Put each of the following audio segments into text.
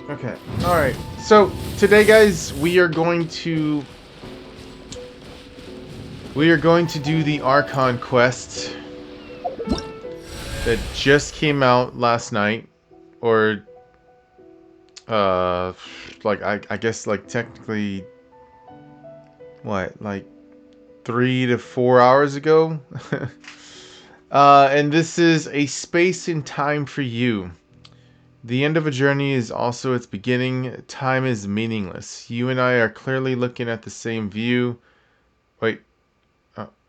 Okay. Alright. So, today, guys, we are going to do the Archon quest that just came out last night. Or, like, I guess, like, technically, what, like, 3 to 4 hours ago? And this is a space and time for you. The end of a journey is also its beginning. Time is meaningless. You and I are clearly looking at the same view. Wait.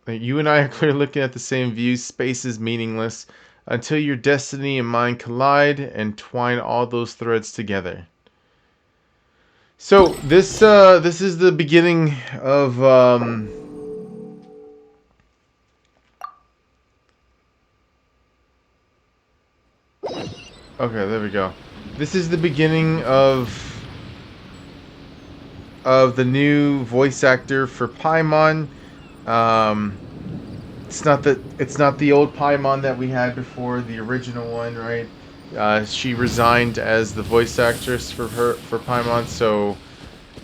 You and I are clearly looking at the same view. Space is meaningless until your destiny and mine collide and twine all those threads together. So this is the beginning of Okay, there we go. This is the beginning of the new voice actor for Paimon. It's not the old Paimon that we had before, the original one, right? She resigned as the voice actress for Paimon, so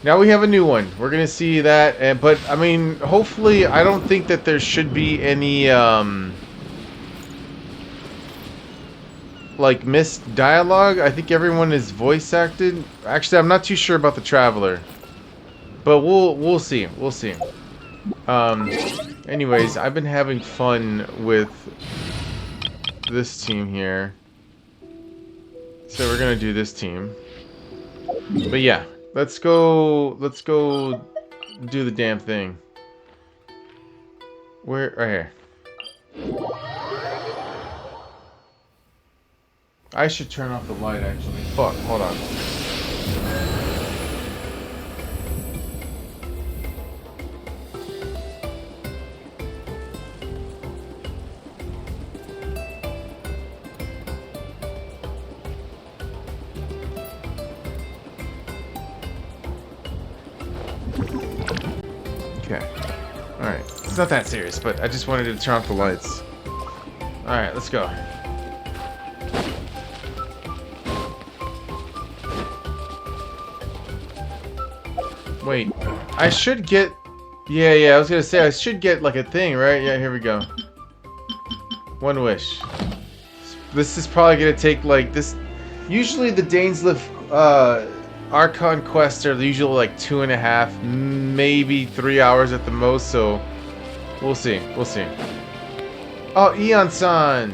now we have a new one. We're gonna see that, but I mean, hopefully, I don't think that there should be any like missed dialogue. I think everyone is voice acted. Actually, I'm not too sure about the Traveler, but we'll see. We'll see. Anyways, I've been having fun with this team here, so we're gonna do this team. But yeah, let's go do the damn thing. Where? Right here. I should turn off the light, actually. Fuck, hold on. Okay. Alright. It's not that serious, but I just wanted to turn off the lights. Alright, let's go. Wait, I should get... Yeah, I was gonna say, I should get, like, a thing, right? Yeah, here we go. One wish. This is probably gonna take, like, this... Usually the Dainsleif, Archon quests are usually, like, 2.5, maybe 3 hours at the most, so... We'll see, we'll see. Oh, Eon-san!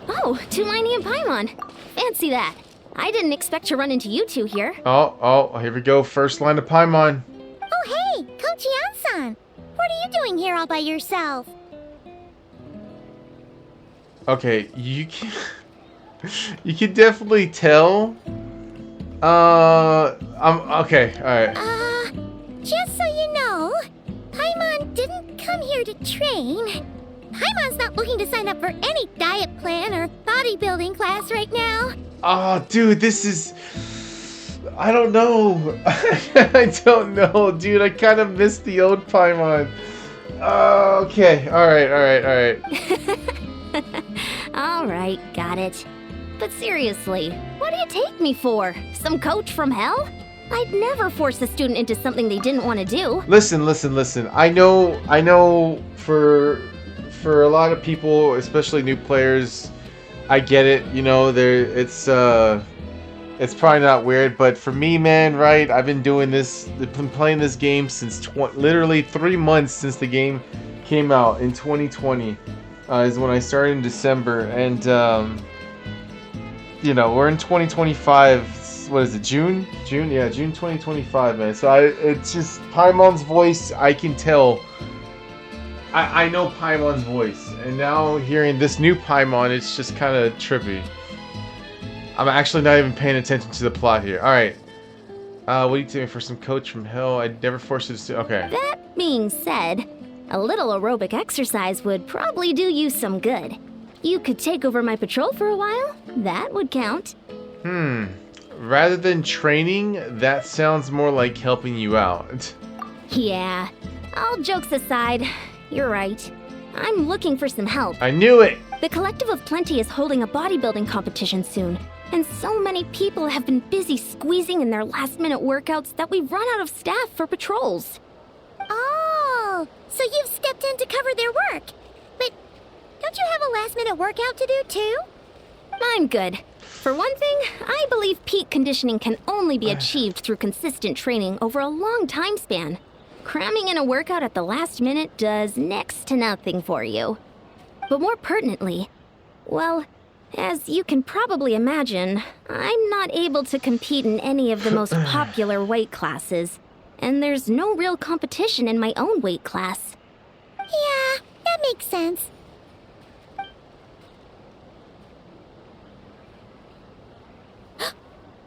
Oh, Tulani and Paimon. Fancy that. I didn't expect to run into you two here. Oh, here we go. First line of Paimon. Oh, hey, Coach Eon-san. What are you doing here all by yourself? Okay, you can definitely tell. I'm okay. All right. Just so you know, Paimon didn't come here to train. Paimon's not looking to sign up for any diet plan or bodybuilding class right now. Oh, dude, this is... I don't know. I don't know, dude. I kind of missed the old Paimon. Okay. All right. Alright, got it. But seriously, what do you take me for? Some coach from hell? I'd never force a student into something they didn't want to do. Listen. I know for a lot of people, especially new players, I get it, you know, it's probably not weird, but for me, man, right, I've been playing this game since literally 3 months since the game came out in 2020, is when I started in December, and, you know, we're in 2025, what is it, June? Yeah, June 2025, man, so it's just, Paimon's voice, I can tell. I know Paimon's voice, and now hearing this new Paimon, it's just kind of trippy. I'm actually not even paying attention to the plot here. Alright. What are you doing for some coach from hell? I'd never force you to... Okay. That being said, a little aerobic exercise would probably do you some good. You could take over my patrol for a while. That would count. Rather than training, that sounds more like helping you out. Yeah. All jokes aside, you're right. I'm looking for some help. I knew it! The Collective of Plenty is holding a bodybuilding competition soon, and so many people have been busy squeezing in their last-minute workouts that we've run out of staff for patrols. Oh, so you've stepped in to cover their work. But don't you have a last-minute workout to do, too? I'm good. For one thing, I believe peak conditioning can only be achieved through consistent training over a long time span. Cramming in a workout at the last minute does next to nothing for you. But more pertinently, well, as you can probably imagine, I'm not able to compete in any of the most popular weight classes, and there's no real competition in my own weight class. Yeah, that makes sense.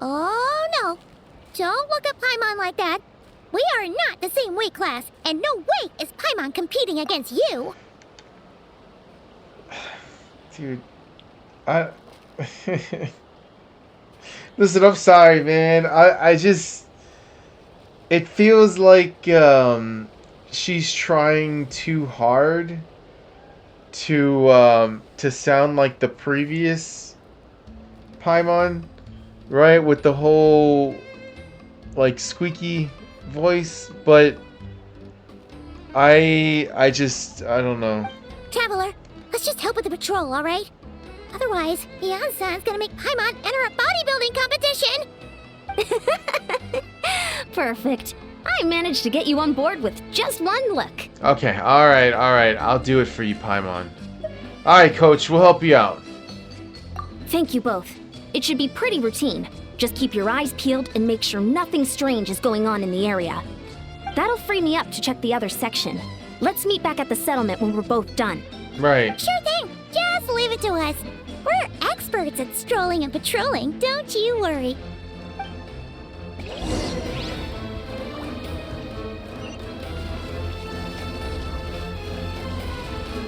Oh no! Don't look at Paimon like that. We are not the same weight class, and no way is Paimon competing against you. Dude, listen, I'm sorry, man. I just, it feels like she's trying too hard to sound like the previous Paimon, right? With the whole like squeaky voice, but I don't know. Traveler, let's just help with the patrol, alright? Otherwise, Yan-san's gonna make Paimon enter a bodybuilding competition! Perfect. I managed to get you on board with just one look. Okay, alright. I'll do it for you, Paimon. Alright, Coach, we'll help you out. Thank you both. It should be pretty routine. Just keep your eyes peeled and make sure nothing strange is going on in the area. That'll free me up to check the other section. Let's meet back at the settlement when we're both done. Right. Sure thing! Just leave it to us. We're experts at strolling and patrolling, don't you worry.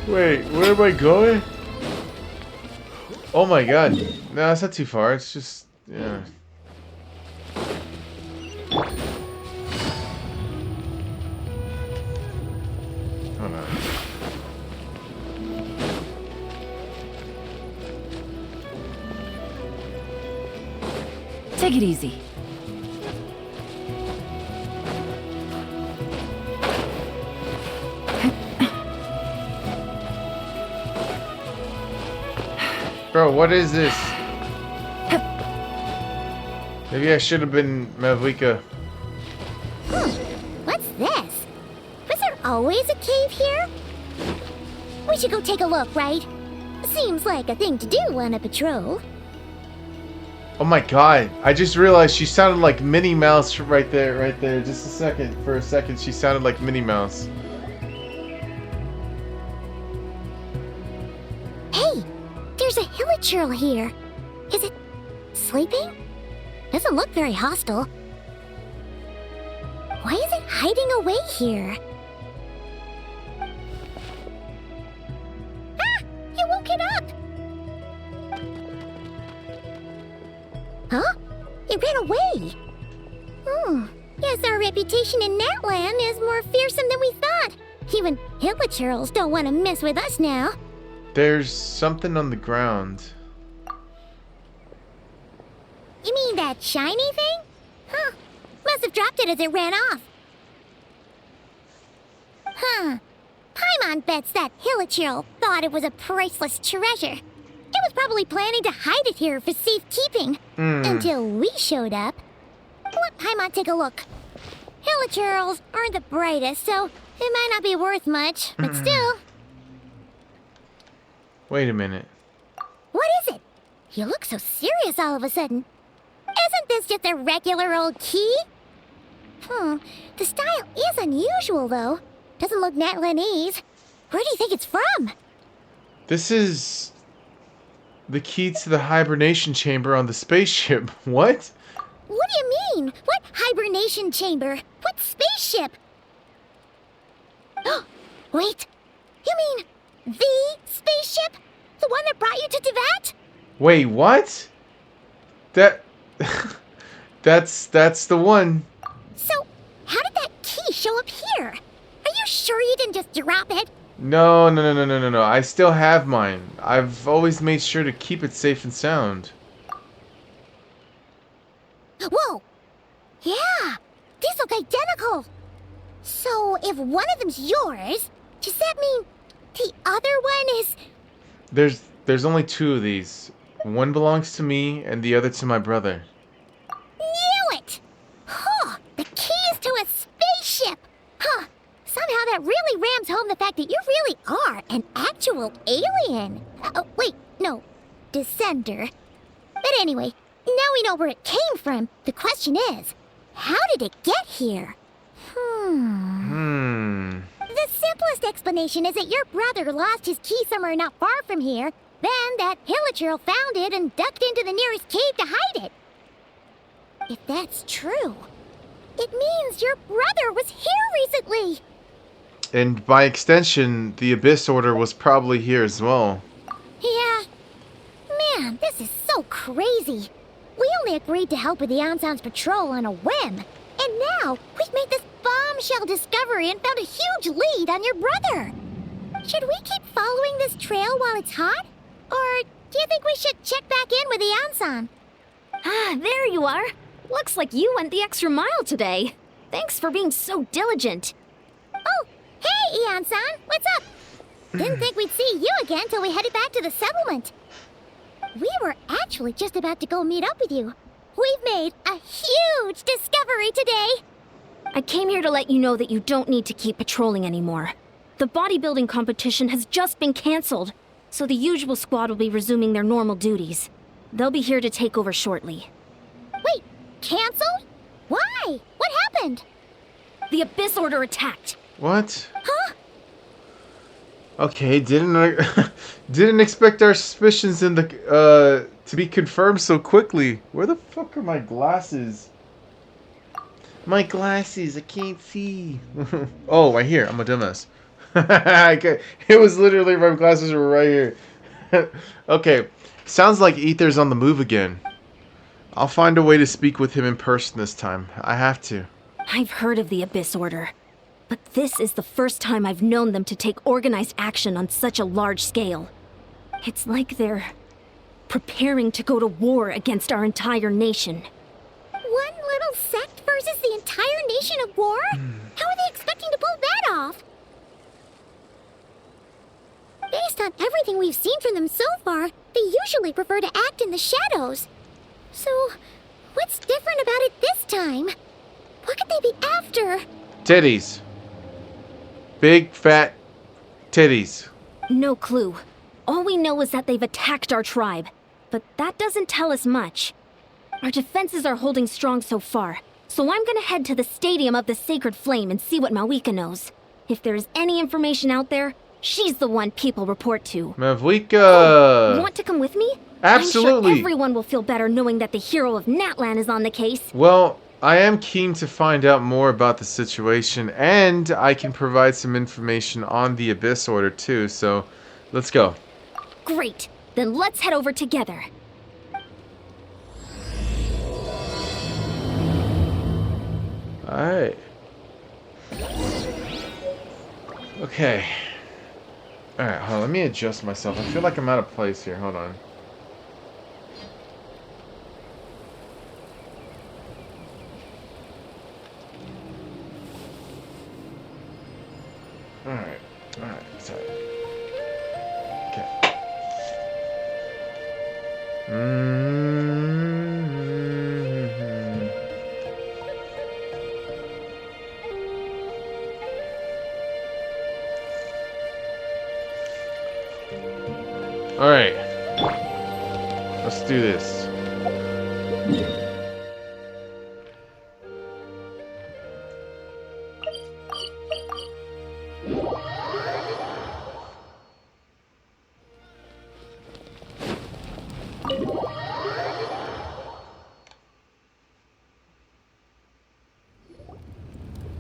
Wait, where am I going? Oh my god. No, it's not too far. It's just, yeah. Hold on. Take it easy. Bro, what is this? Maybe I should have been Mavlika. What's this? Was there always a cave here? We should go take a look, right? Seems like a thing to do on a patrol. Oh my god, I just realized she sounded like Minnie Mouse right there. Just a second. For a second, she sounded like Minnie Mouse. Hey, there's a hilichurl here. Is it sleeping? Doesn't look very hostile. Why is it hiding away here? Ah! You woke it up! Huh? It ran away! Guess our reputation in Natland is more fearsome than we thought. Even hilichurls don't want to mess with us now. There's something on the ground. You mean that shiny thing? Huh. Must have dropped it as it ran off. Huh. Paimon bets that hilichurl thought it was a priceless treasure. It was probably planning to hide it here for safekeeping. Until we showed up. Let Paimon take a look. Hilichurls aren't the brightest, so it might not be worth much, but still. Wait a minute. What is it? You look so serious all of a sudden. Isn't this just a regular old key? The style is unusual, though. Doesn't look Natlanese. Where do you think it's from? This is the key to the hibernation chamber on the spaceship. What? What do you mean? What hibernation chamber? What spaceship? Wait, you mean the spaceship? The one that brought you to Teyvat? Wait, what? That's the one. So, how did that key show up here? Are you sure you didn't just drop it? No, no, no, no, no, no, no. I still have mine. I've always made sure to keep it safe and sound. Whoa! Yeah! These look identical! So, if one of them's yours, does that mean the other one is... There's only 2 of these. One belongs to me, and the other to my brother. Knew it! Huh! The keys to a spaceship! Huh! Somehow that really rams home the fact that you really are an actual alien. Oh, wait, no. Descender. But anyway, now we know where it came from. The question is, how did it get here? The simplest explanation is that your brother lost his key somewhere not far from here, then that Hilichurl found it and ducked into the nearest cave to hide it. If that's true, it means your brother was here recently. And by extension, the Abyss Order was probably here as well. Yeah. Man, this is so crazy. We only agreed to help with the Ansan's patrol on a whim. And now, we've made this bombshell discovery and found a huge lead on your brother. Should we keep following this trail while it's hot? Or do you think we should check back in with the Ansan? Ah, there you are. Looks like you went the extra mile today. Thanks for being so diligent. Oh, hey, Ian-san, what's up? Didn't think we'd see you again till we headed back to the settlement. We were actually just about to go meet up with you. We've made a huge discovery today. I came here to let you know that you don't need to keep patrolling anymore. The bodybuilding competition has just been canceled, so the usual squad will be resuming their normal duties. They'll be here to take over shortly. Wait, canceled? Why? What happened? The Abyss Order attacked. What? Huh? Okay, didn't expect our suspicions in the to be confirmed so quickly. Where the fuck are my glasses? My glasses, I can't see. Oh, right here. I'm a dumbass. It was literally my glasses were right here. Okay, sounds like Ether's on the move again. I'll find a way to speak with him in person this time. I have to. I've heard of the Abyss Order, but this is the first time I've known them to take organized action on such a large scale. It's like they're preparing to go to war against our entire nation. One little sect versus the entire nation at war? How are they expecting to pull that off? Based on everything we've seen from them so far, they usually prefer to act in the shadows. So, what's different about it this time? What could they be after? Titties. Big, fat titties. No clue. All we know is that they've attacked our tribe, but that doesn't tell us much. Our defenses are holding strong so far, so I'm gonna head to the Stadium of the Sacred Flame and see what Mawika knows. If there's any information out there, she's the one people report to. Mawika! You want to come with me? Absolutely. I'm sure everyone will feel better knowing that the hero of Natlan is on the case. Well, I am keen to find out more about the situation, and I can provide some information on the Abyss Order too, so let's go. Great. Then let's head over together. Alright. Okay. Alright, hold on, let me adjust myself. I feel like I'm out of place here. Hold on. Alright. Sorry. Okay. Alright. Let's do this.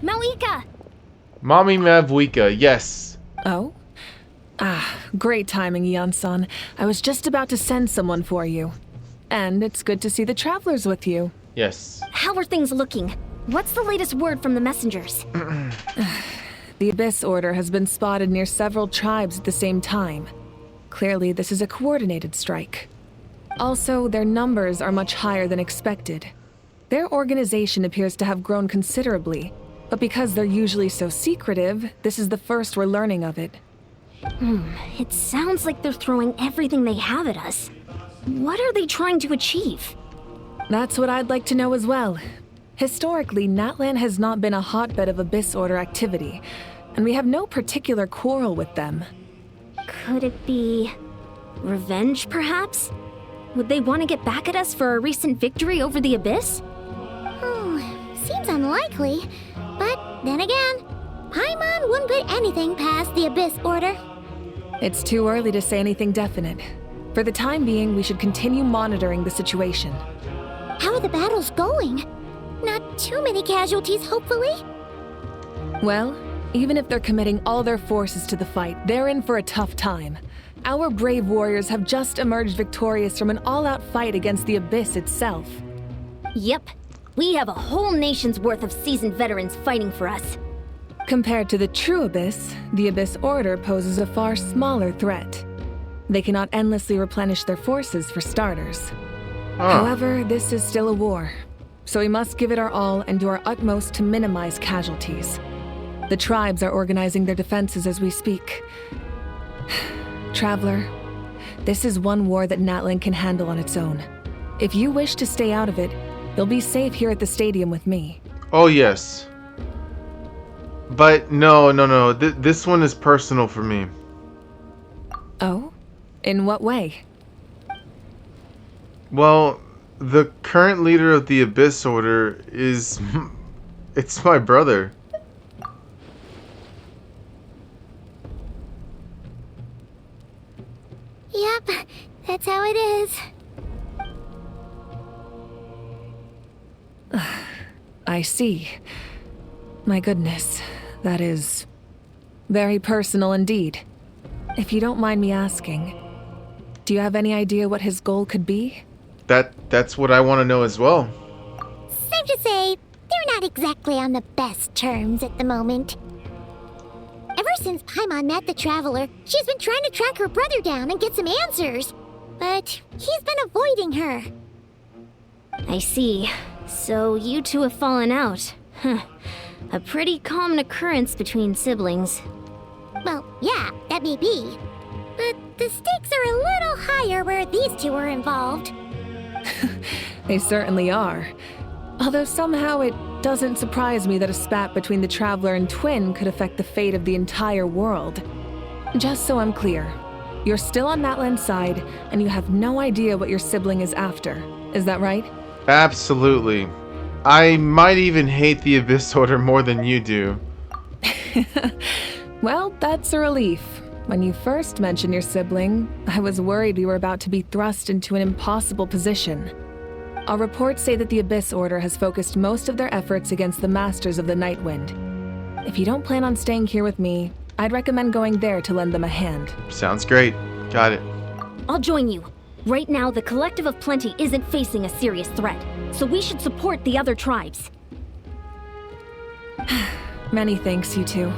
Mawika! Mommy Mavwika, yes. Oh? Ah, great timing, Ian-san. I was just about to send someone for you. And it's good to see the travelers with you. Yes. How are things looking? What's the latest word from the messengers? The Abyss Order has been spotted near several tribes at the same time. Clearly, this is a coordinated strike. Also, their numbers are much higher than expected. Their organization appears to have grown considerably, but because they're usually so secretive, this is the first we're learning of it. It sounds like they're throwing everything they have at us. What are they trying to achieve? That's what I'd like to know as well. Historically, Natlan has not been a hotbed of Abyss Order activity, and we have no particular quarrel with them. Could it be revenge, perhaps? Would they want to get back at us for our recent victory over the Abyss? Seems unlikely. But then again, Paimon wouldn't put anything past the Abyss Order. It's too early to say anything definite. For the time being, we should continue monitoring the situation. How are the battles going? Not too many casualties, hopefully? Well, even if they're committing all their forces to the fight, they're in for a tough time. Our brave warriors have just emerged victorious from an all-out fight against the Abyss itself. Yep. We have a whole nation's worth of seasoned veterans fighting for us. Compared to the true Abyss, the Abyss Order poses a far smaller threat. They cannot endlessly replenish their forces, for starters. However, this is still a war, so we must give it our all and do our utmost to minimize casualties. The tribes are organizing their defenses as we speak. Traveler, this is one war that Natlan can handle on its own. If you wish to stay out of it, you'll be safe here at the stadium with me. Oh, yes. But no. This one is personal for me. Oh? In what way? Well, the current leader of the Abyss Order is... it's my brother. Yep, that's how it is. I see. My goodness, that is very personal indeed. If you don't mind me asking, do you have any idea what his goal could be? That's what I want to know as well. Safe to say, they're not exactly on the best terms at the moment. Ever since Paimon met the Traveler, she's been trying to track her brother down and get some answers. But he's been avoiding her. I see. So you two have fallen out. Huh. A pretty common occurrence between siblings. Well, yeah, that may be. But the stakes are a little higher where these two are involved. They certainly are. Although somehow it doesn't surprise me that a spat between the Traveler and Twin could affect the fate of the entire world. Just so I'm clear, you're still on Natlan's side, and you have no idea what your sibling is after. Is that right? Absolutely. I might even hate the Abyss Order more than you do. Well, that's a relief. When you first mentioned your sibling, I was worried we were about to be thrust into an impossible position. Our reports say that the Abyss Order has focused most of their efforts against the Masters of the Nightwind. If you don't plan on staying here with me, I'd recommend going there to lend them a hand. Sounds great. Got it. I'll join you. Right now, the Collective of Plenty isn't facing a serious threat, so we should support the other tribes. Many thanks, you two.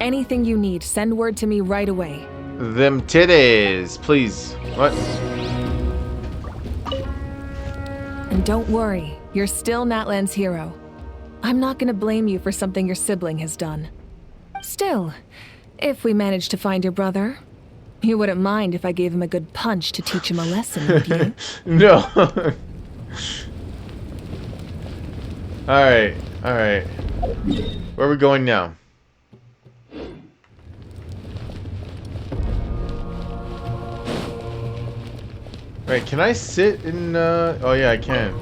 Anything you need, send word to me right away. Them titties, please. What? And don't worry, you're still Natlan's hero. I'm not gonna blame you for something your sibling has done. Still, if we manage to find your brother, you wouldn't mind if I gave him a good punch to teach him a lesson, would you? No. Alright. Where are we going now? Wait, can I sit in, oh yeah, I can.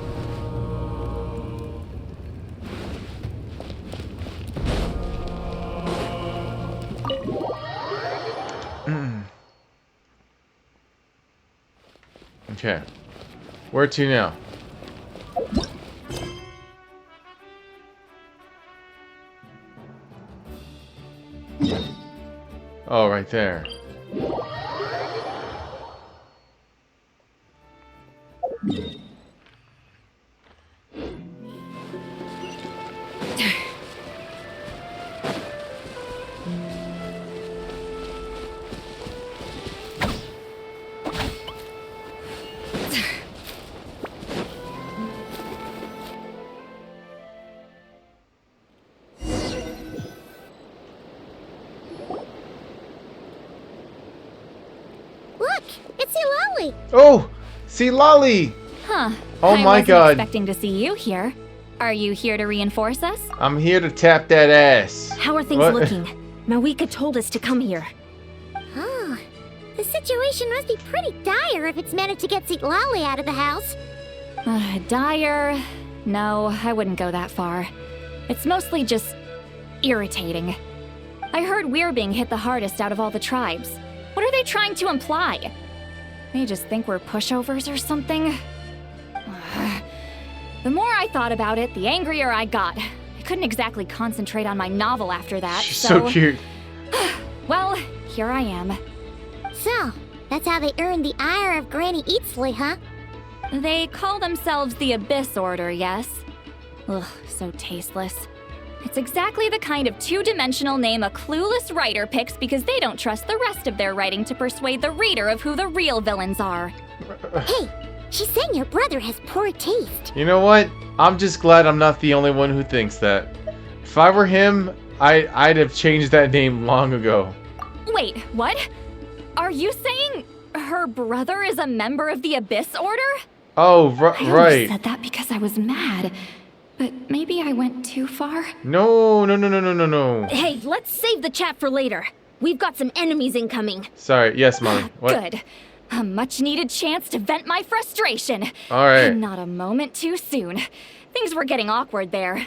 Okay. Where to now? Oh, right there. Lolly! Oh! See Lolly! Huh. Oh I my wasn't god. expecting to see you here. Are you here to reinforce us? I'm here to tap that ass. How are things What? looking? Mawika told us to come here. Oh, the situation must be pretty dire if it's managed to get Seat Lolly out of the house. Dire? No, I wouldn't go that far. It's mostly just irritating. I heard we're being hit the hardest out of all the tribes. What are they trying to imply? They just think we're pushovers or something? The more I thought about it, the angrier I got. I couldn't exactly concentrate on my novel after that, She's so cute. Well, here I am. So, that's how they earned the ire of Granny Eatsley, huh? They call themselves the Abyss Order, yes? Ugh, so tasteless. It's exactly the kind of two-dimensional name a clueless writer picks because they don't trust the rest of their writing to persuade the reader of who the real villains are. Hey, she's saying your brother has poor taste. You know what? I'm just glad I'm not the only one who thinks that. If I were him, I'd have changed that name long ago. Wait, what? Are you saying her brother is a member of the Abyss Order? Oh, I only right. said that because I was mad. But maybe I went too far? No, no, no, no, no, no, no. Hey, let's save the chat for later. We've got some enemies incoming. Sorry. Yes, Mommy. What? Good. A much-needed chance to vent my frustration. All right. And not a moment too soon. Things were getting awkward there.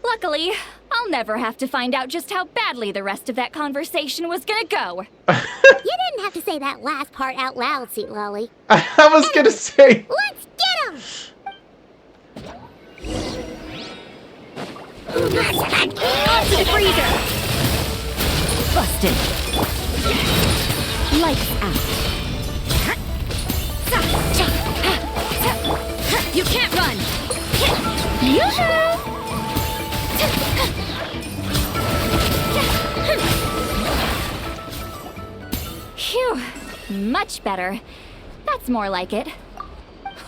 Luckily, I'll never have to find out just how badly the rest of that conversation was gonna go. You didn't have to say that last part out loud, Seat Lolly. I was gonna say. Let's get him! Onto the freezer! Busted. Lights out. You can't run! Yoo-hoo! Phew. Much better. That's more like it.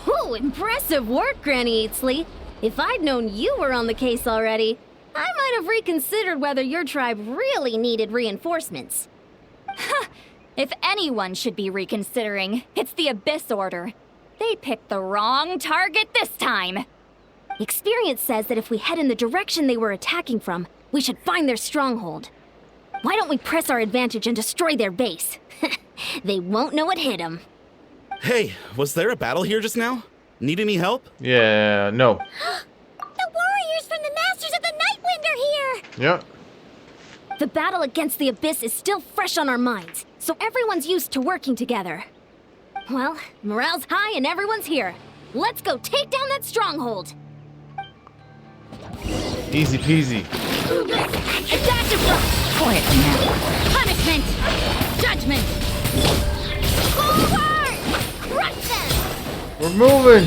Ooh, impressive work, Granny Eatsley. If I'd known you were on the case already, I might have reconsidered whether your tribe really needed reinforcements. If anyone should be reconsidering, it's the Abyss Order. They picked the wrong target this time. Experience says that if we head in the direction they were attacking from, we should find their stronghold. Why don't we press our advantage and destroy their base? They won't know what hit them. Hey, was there a battle here just now? Need any help? Yeah. No. The warriors from the Masters of the Nightwind are here! Yep. The battle against the Abyss is still fresh on our minds, so everyone's used to working together. Well, morale's high and everyone's here. Let's go take down that stronghold! Easy peasy. Adaptive rush! Quietly now. Punishment! Judgment! Forward! Crush them! We're moving.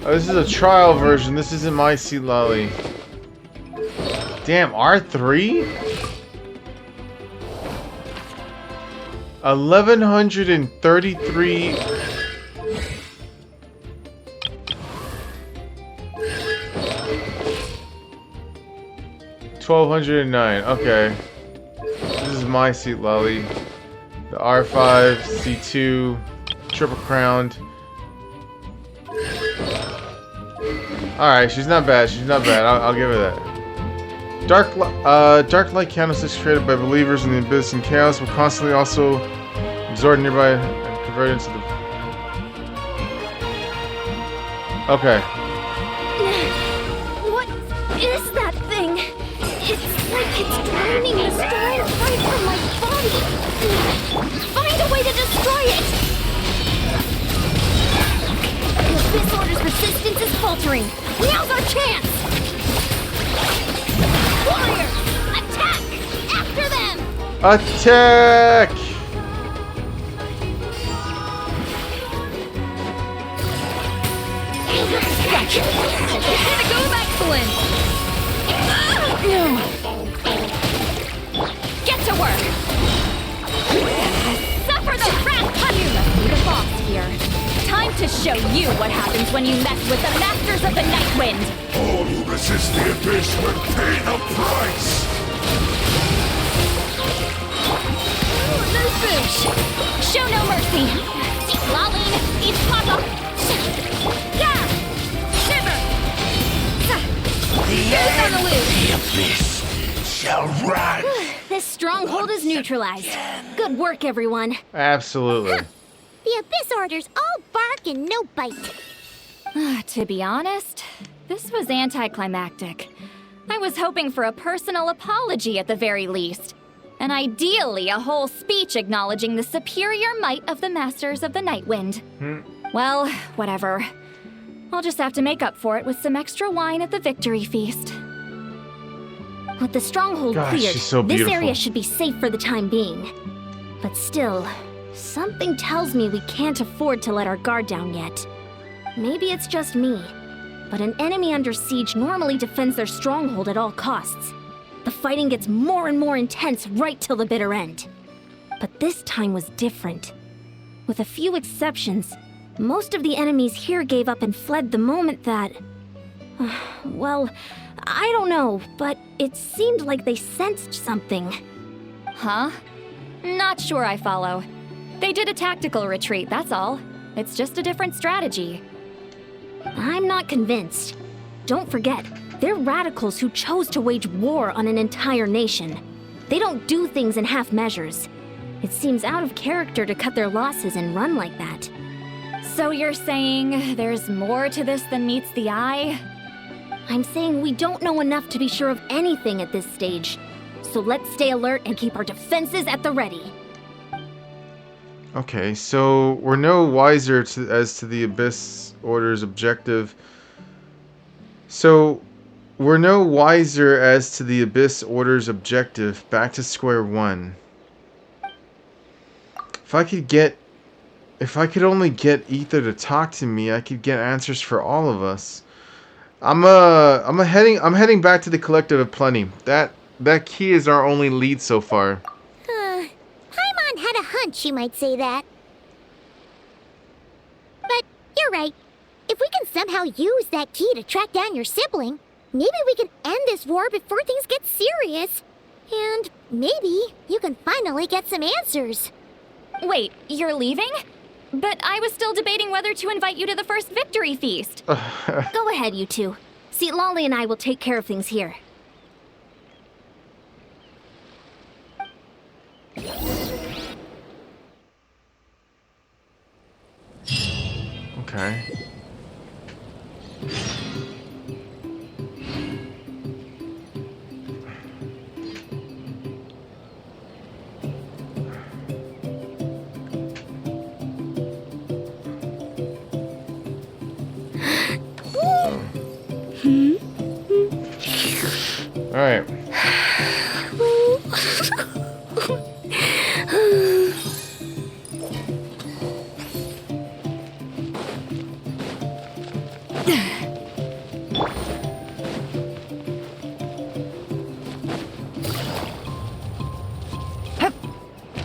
Oh, this is a trial version. This isn't my Seat Lolly. Damn, R3? 1133. $1,209. Okay. This is my Seat Lolly. The R5, C2, triple crowned. Alright, she's not bad. She's not bad. I'll give her that. Dark light candlesticks created by believers in the abyss and chaos will constantly also absorb nearby and convert into the. Okay. What is that thing? It's like it's draining the strength right from my body. Find a way to destroy it! The Abyss Order's resistance is faltering. Now's our chance! Warriors! Attack! After them! Attack! Pinnacle of excellence! Get to work! Suffer the wrath! You must be the boss here. Time to show you what happens when you mess with the Masters of the Nightwind! All who resist the abyss will pay the price! Boosh! Show no mercy! See Laline, eat Papa! Yeah! Shiver! Who's on the loose? The abyss shall rise. This stronghold is neutralized. Good work, everyone. Absolutely. The Abyss Order's all bark and no bite. To be honest, this was anticlimactic. I was hoping for a personal apology at the very least. And ideally, a whole speech acknowledging the superior might of the Masters of the Nightwind. Well, whatever. I'll just have to make up for it with some extra wine at the victory feast. With the stronghold Gosh, cleared, she's so this beautiful. area should be safe for the time being. But still, something tells me we can't afford to let our guard down yet. Maybe it's just me, but an enemy under siege normally defends their stronghold at all costs. The fighting gets more and more intense right till the bitter end. But this time was different. With a few exceptions, most of the enemies here gave up and fled the moment that... well, I don't know, but it seemed like they sensed something. Huh? Not sure I follow. They did a tactical retreat, that's all. It's just a different strategy. I'm not convinced. Don't forget, they're radicals who chose to wage war on an entire nation. They don't do things in half measures. It seems out of character to cut their losses and run like that. So you're saying there's more to this than meets the eye? I'm saying we don't know enough to be sure of anything at this stage. So let's stay alert and keep our defenses at the ready. Okay, so we're no wiser as to the Abyss Order's objective. So we're no wiser as to the Abyss Order's objective. Back to square one. If I could only get Ether to talk to me, I could get answers for all of us. I'm heading back to the Collective of Plenty. That key is our only lead so far. Paimon had a hunch you might say that. But you're right. If we can somehow use that key to track down your sibling, maybe we can end this war before things get serious. And maybe you can finally get some answers. Wait, you're leaving? But I was still debating whether to invite you to the first victory feast. Go ahead, you two. See, Lolly and I will take care of things here. Okay. All right.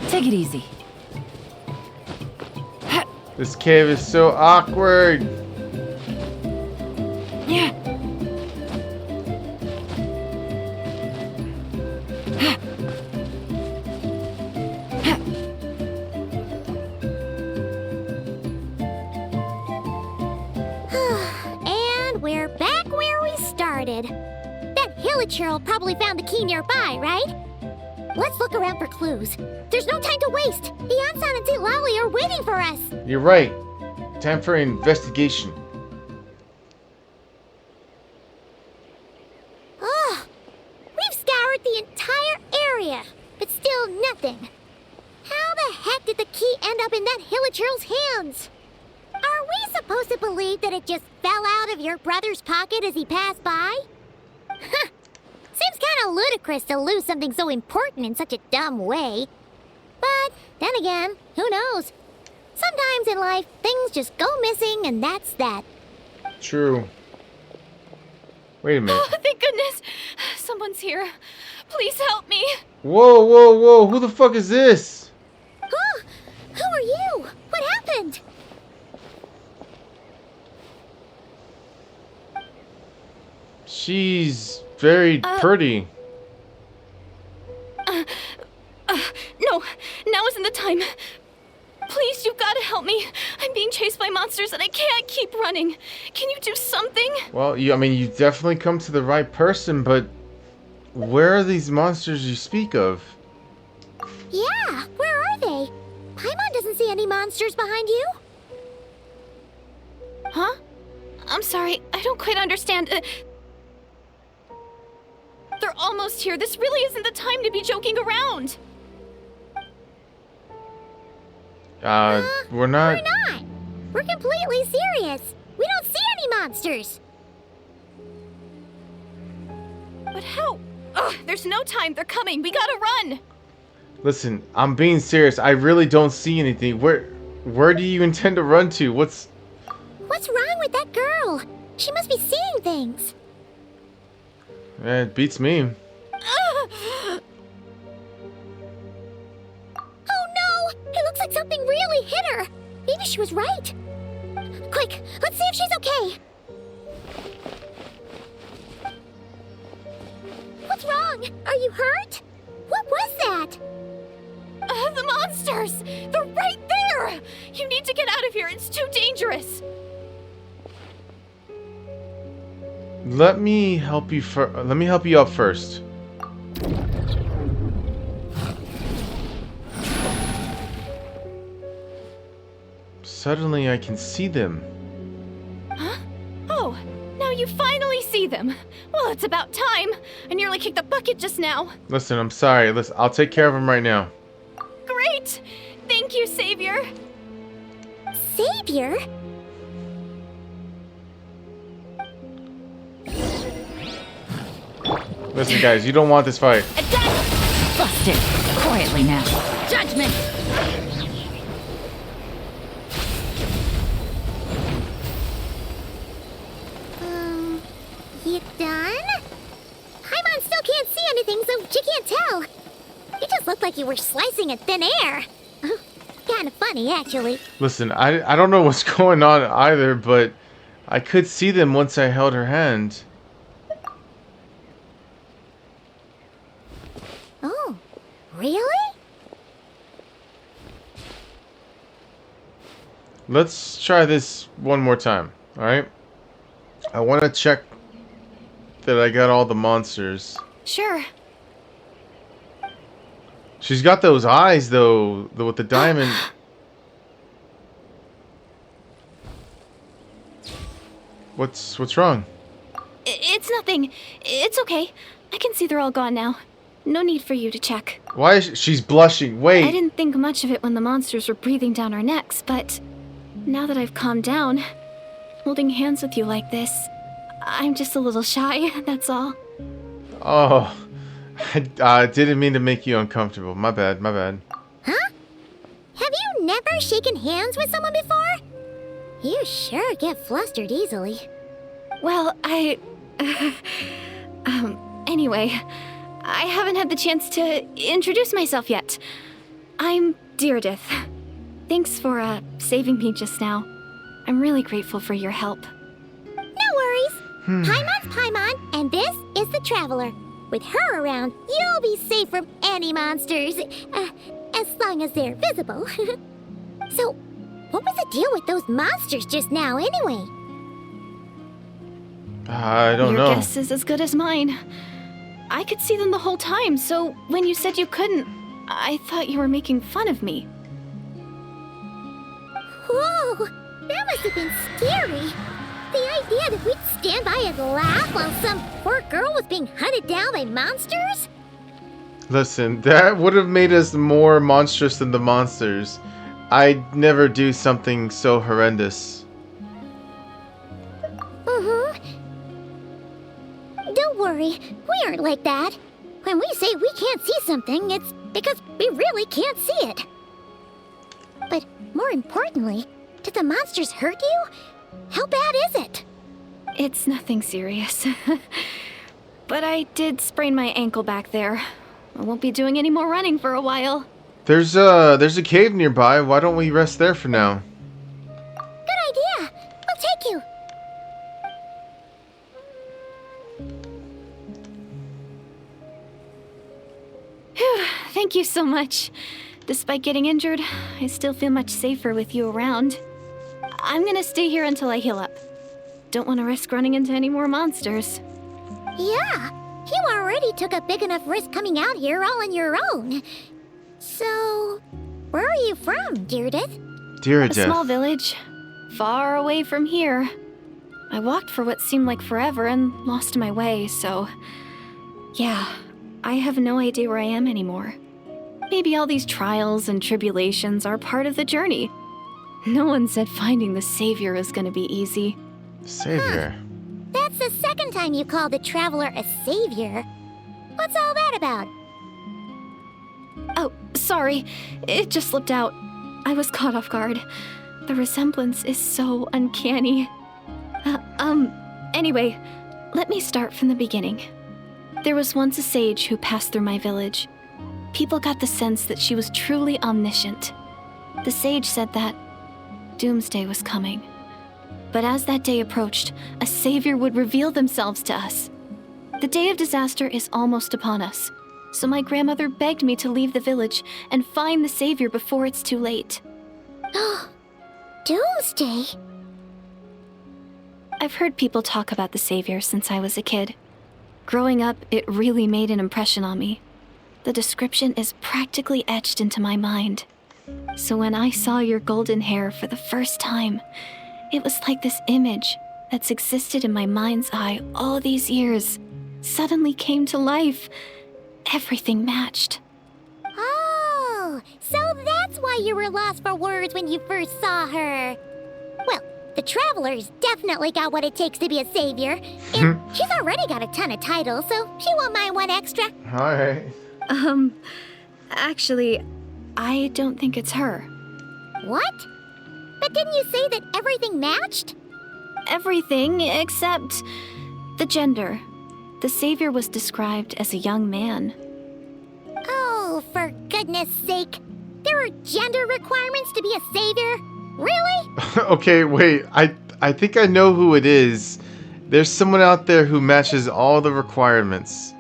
Take it easy. This cave is so awkward. Yeah. And we're back where we started. That Hilichurl probably found the key nearby, right? Let's look around for clues. There's no time to waste. The Ansan and Lali are waiting for us. You're right. Time for an investigation. Ugh. We've scoured the entire area, but still nothing. How the heck did the key end up in that Hilichurl's hands? Are we supposed to believe that it just fell out of your brother's pocket as he passed by? Seems kind of ludicrous to lose something so important in such a dumb way. But then again, who knows? Sometimes in life, things just go missing and that's that. True. Wait a minute. Oh, thank goodness. Someone's here. Please help me. Whoa, whoa, whoa. Who the fuck is this? Huh? Who are you? What happened? She's very pretty. No, now isn't the time. gotta help me. I'm being chased by monsters and I can't keep running. Can you do something? Well, I mean, you definitely come to the right person, but where are these monsters you speak of? Yeah, where are they? Paimon doesn't see any monsters behind you. Huh? I'm sorry, I don't quite understand. They're almost here. This really isn't the time to be joking around. We're not. We're not. We're completely serious. We don't see any monsters. But how? Ugh, there's no time. They're coming. We gotta run. Listen, I'm being serious. I really don't see anything. Where do you intend to run to? What's wrong with that girl? She must be seeing things. It beats me. Oh no! It looks like something really hit her. Maybe she was right. Quick, let's see if she's okay. What's wrong? Are you hurt? What was that? The monsters! They're right there! You need to get out of here. It's too dangerous. Let me help you Let me help you up first. Suddenly, I can see them. Huh? Oh, now you finally see them. Well, it's about time. I nearly kicked the bucket just now. Listen, I'm sorry. Listen, I'll take care of them right now. Great! Thank you, Savior. Savior? Listen, guys, you don't want this fight. Busted. Quietly now. Judgment! You done? Paimon still can't see anything, so she can't tell. You just looked like you were slicing at thin air. Kinda funny, actually. Listen, I don't know what's going on either, but I could see them once I held her hand. Oh, really? Let's try this one more time, alright? I want to check that I got all the monsters. Sure. She's got those eyes, though, with the diamond. What's wrong? It's nothing. It's okay. I can see they're all gone now. No need for you to check. Why is she's blushing? I Wait. didn't think much of it when the monsters were breathing down our necks, but now that I've calmed down, holding hands with you like this, I'm just a little shy, that's all. Oh, I didn't mean to make you uncomfortable. My bad, my bad. Huh? Have you never shaken hands with someone before? You sure get flustered easily. Well, anyway, I haven't had the chance to introduce myself yet. I'm Deirdith. Thanks for, saving me just now. I'm really grateful for your help. No worries. Paimon's Paimon, and this is the Traveler. With her around, you'll be safe from any monsters, as long as they're visible. So, what was the deal with those monsters just now, anyway? I don't know. Your guess is as good as mine. I could see them the whole time, so when you said you couldn't, I thought you were making fun of me. Whoa, that must have been scary. The idea that we'd stand by and laugh while some poor girl was being hunted down by monsters? Listen, that would have made us more monstrous than the monsters. I'd never do something so horrendous. Don't worry, we aren't like that. When we say we can't see something, it's because we really can't see it. But more importantly, did the monsters hurt you? How bad is it? It's nothing serious. But I did sprain my ankle back there. I won't be doing any more running for a while. There's a cave nearby. Why don't we rest there for now? Good idea. We'll take you. Thank you so much. Despite getting injured, I still feel much safer with you around. I'm gonna stay here until I heal up. Don't want to risk running into any more monsters. Yeah, you already took a big enough risk coming out here all on your own. So, where are you from, Deirdith? A small village, far away from here. I walked for what seemed like forever and lost my way, so... Yeah, I have no idea where I am anymore. Maybe all these trials and tribulations are part of the journey. No one said finding the Savior was gonna be easy. Savior? Huh. That's the second time you called the Traveler a savior. What's all that about? Oh, sorry. It just slipped out. I was caught off guard. The resemblance is so uncanny. Anyway, let me start from the beginning. There was once a sage who passed through my village. People got the sense that she was truly omniscient. The sage said that doomsday was coming. But as that day approached, a savior would reveal themselves to us. The day of disaster is almost upon us, so my grandmother begged me to leave the village and find the savior before it's too late. Doomsday? I've heard people talk about the savior since I was a kid. Growing up, it really made an impression on me. The description is practically etched into my mind. So when I saw your golden hair for the first time, it was like this image that's existed in my mind's eye all these years suddenly came to life. Everything matched. Oh, so that's why you were lost for words when you first saw her. Well, the Traveler's definitely got what it takes to be a savior, and she's already got a ton of titles, so she won't mind one extra. Alright. Actually, I don't think it's her. What? But didn't you say that everything matched? Everything except the gender. The savior was described as a young man. Oh, for goodness sake. There are gender requirements to be a savior? Really? Okay, wait. I think I know who it is. There's someone out there who matches all the requirements.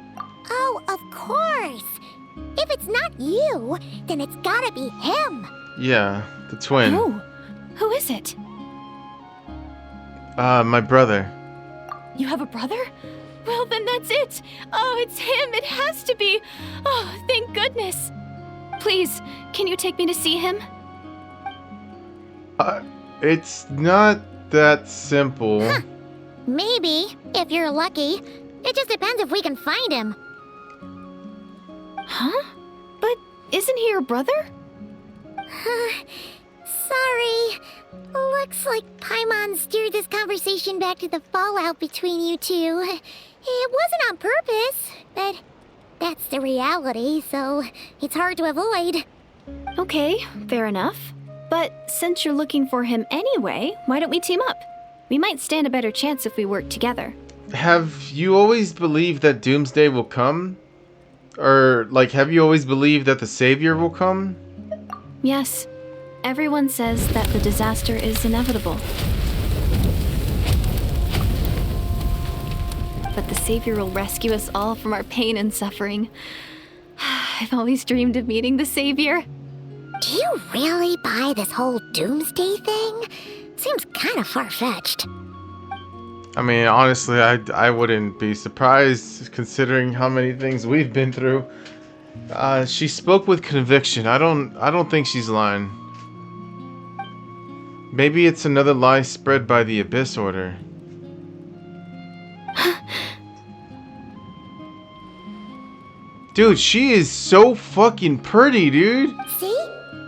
Oh, of course. If it's not you, then it's gotta be him. Yeah, the twin. Oh, who is it? My brother. You have a brother? Well, then that's it. Oh, it's him. It has to be. Oh, thank goodness. Please, can you take me to see him? It's not that simple. Huh. Maybe, if you're lucky. It just depends if we can find him. Huh? But isn't he your brother? Sorry. Looks like Paimon steered this conversation back to the fallout between you two. It wasn't on purpose, but that's the reality, so it's hard to avoid. Okay, fair enough. But since you're looking for him anyway, why don't we team up? We might stand a better chance if we work together. Have you always believed that Doomsday will come? Or, like, have you always believed that the Savior will come? Yes. Everyone says that the disaster is inevitable. But the Savior will rescue us all from our pain and suffering. I've always dreamed of meeting the Savior. Do you really buy this whole doomsday thing? Seems kind of far-fetched. I mean, honestly, I wouldn't be surprised considering how many things we've been through. She spoke with conviction. I don't think she's lying. Maybe it's another lie spread by the Abyss Order. Dude, she is so fucking pretty, dude. See?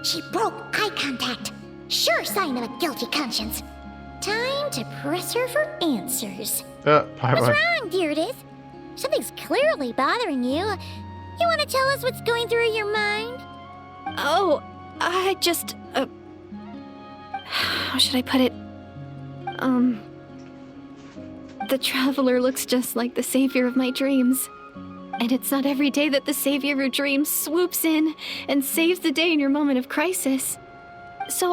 She broke eye contact. Sure sign of a guilty conscience. Time to press her for answers. What's wrong, Deirdith? Something's clearly bothering you. You want to tell us what's going through your mind? Oh, I just... how should I put it? The Traveler looks just like the Savior of my dreams. And it's not every day that the Savior of your dreams swoops in and saves the day in your moment of crisis. So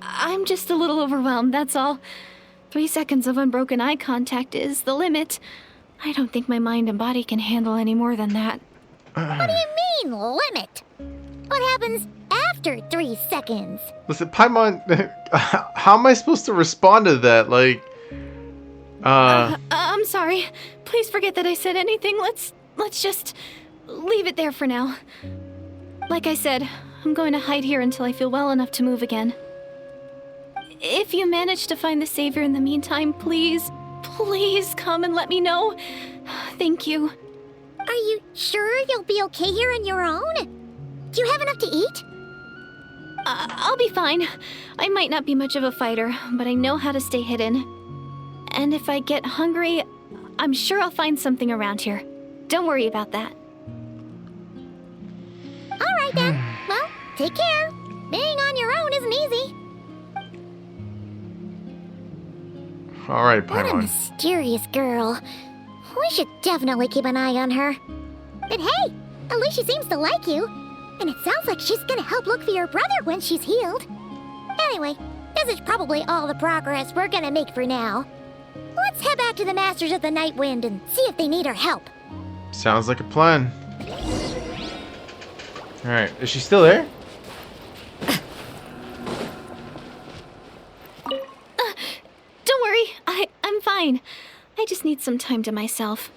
I'm just a little overwhelmed, that's all. 3 seconds of unbroken eye contact is the limit. I don't think my mind and body can handle any more than that. What do you mean, limit? What happens after 3 seconds? Listen, Paimon, how am I supposed to respond to that? Like, I'm sorry. Please forget that I said anything. Let's just leave it there for now. Like I said, I'm going to hide here until I feel well enough to move again. If you manage to find the Savior in the meantime, please come and let me know. Thank you. Are you sure you'll be okay here on your own? Do you have enough to eat? I'll be fine. I might not be much of a fighter, but I know how to stay hidden. And if I get hungry, I'm sure I'll find something around here. Don't worry about that. All right then. Well, take care. Being on your own isn't easy. all right, What a Paimon. mysterious girl. We should definitely keep an eye on her. But hey, at least she seems to like you. And it sounds like she's gonna help look for your brother when she's healed. Anyway, this is probably all the progress we're gonna make for now. Let's head back to the Masters of the Night Wind and see if they need our help. Sounds like a plan. All right, is she still there? Don't worry, I'm fine. I just need some time to myself.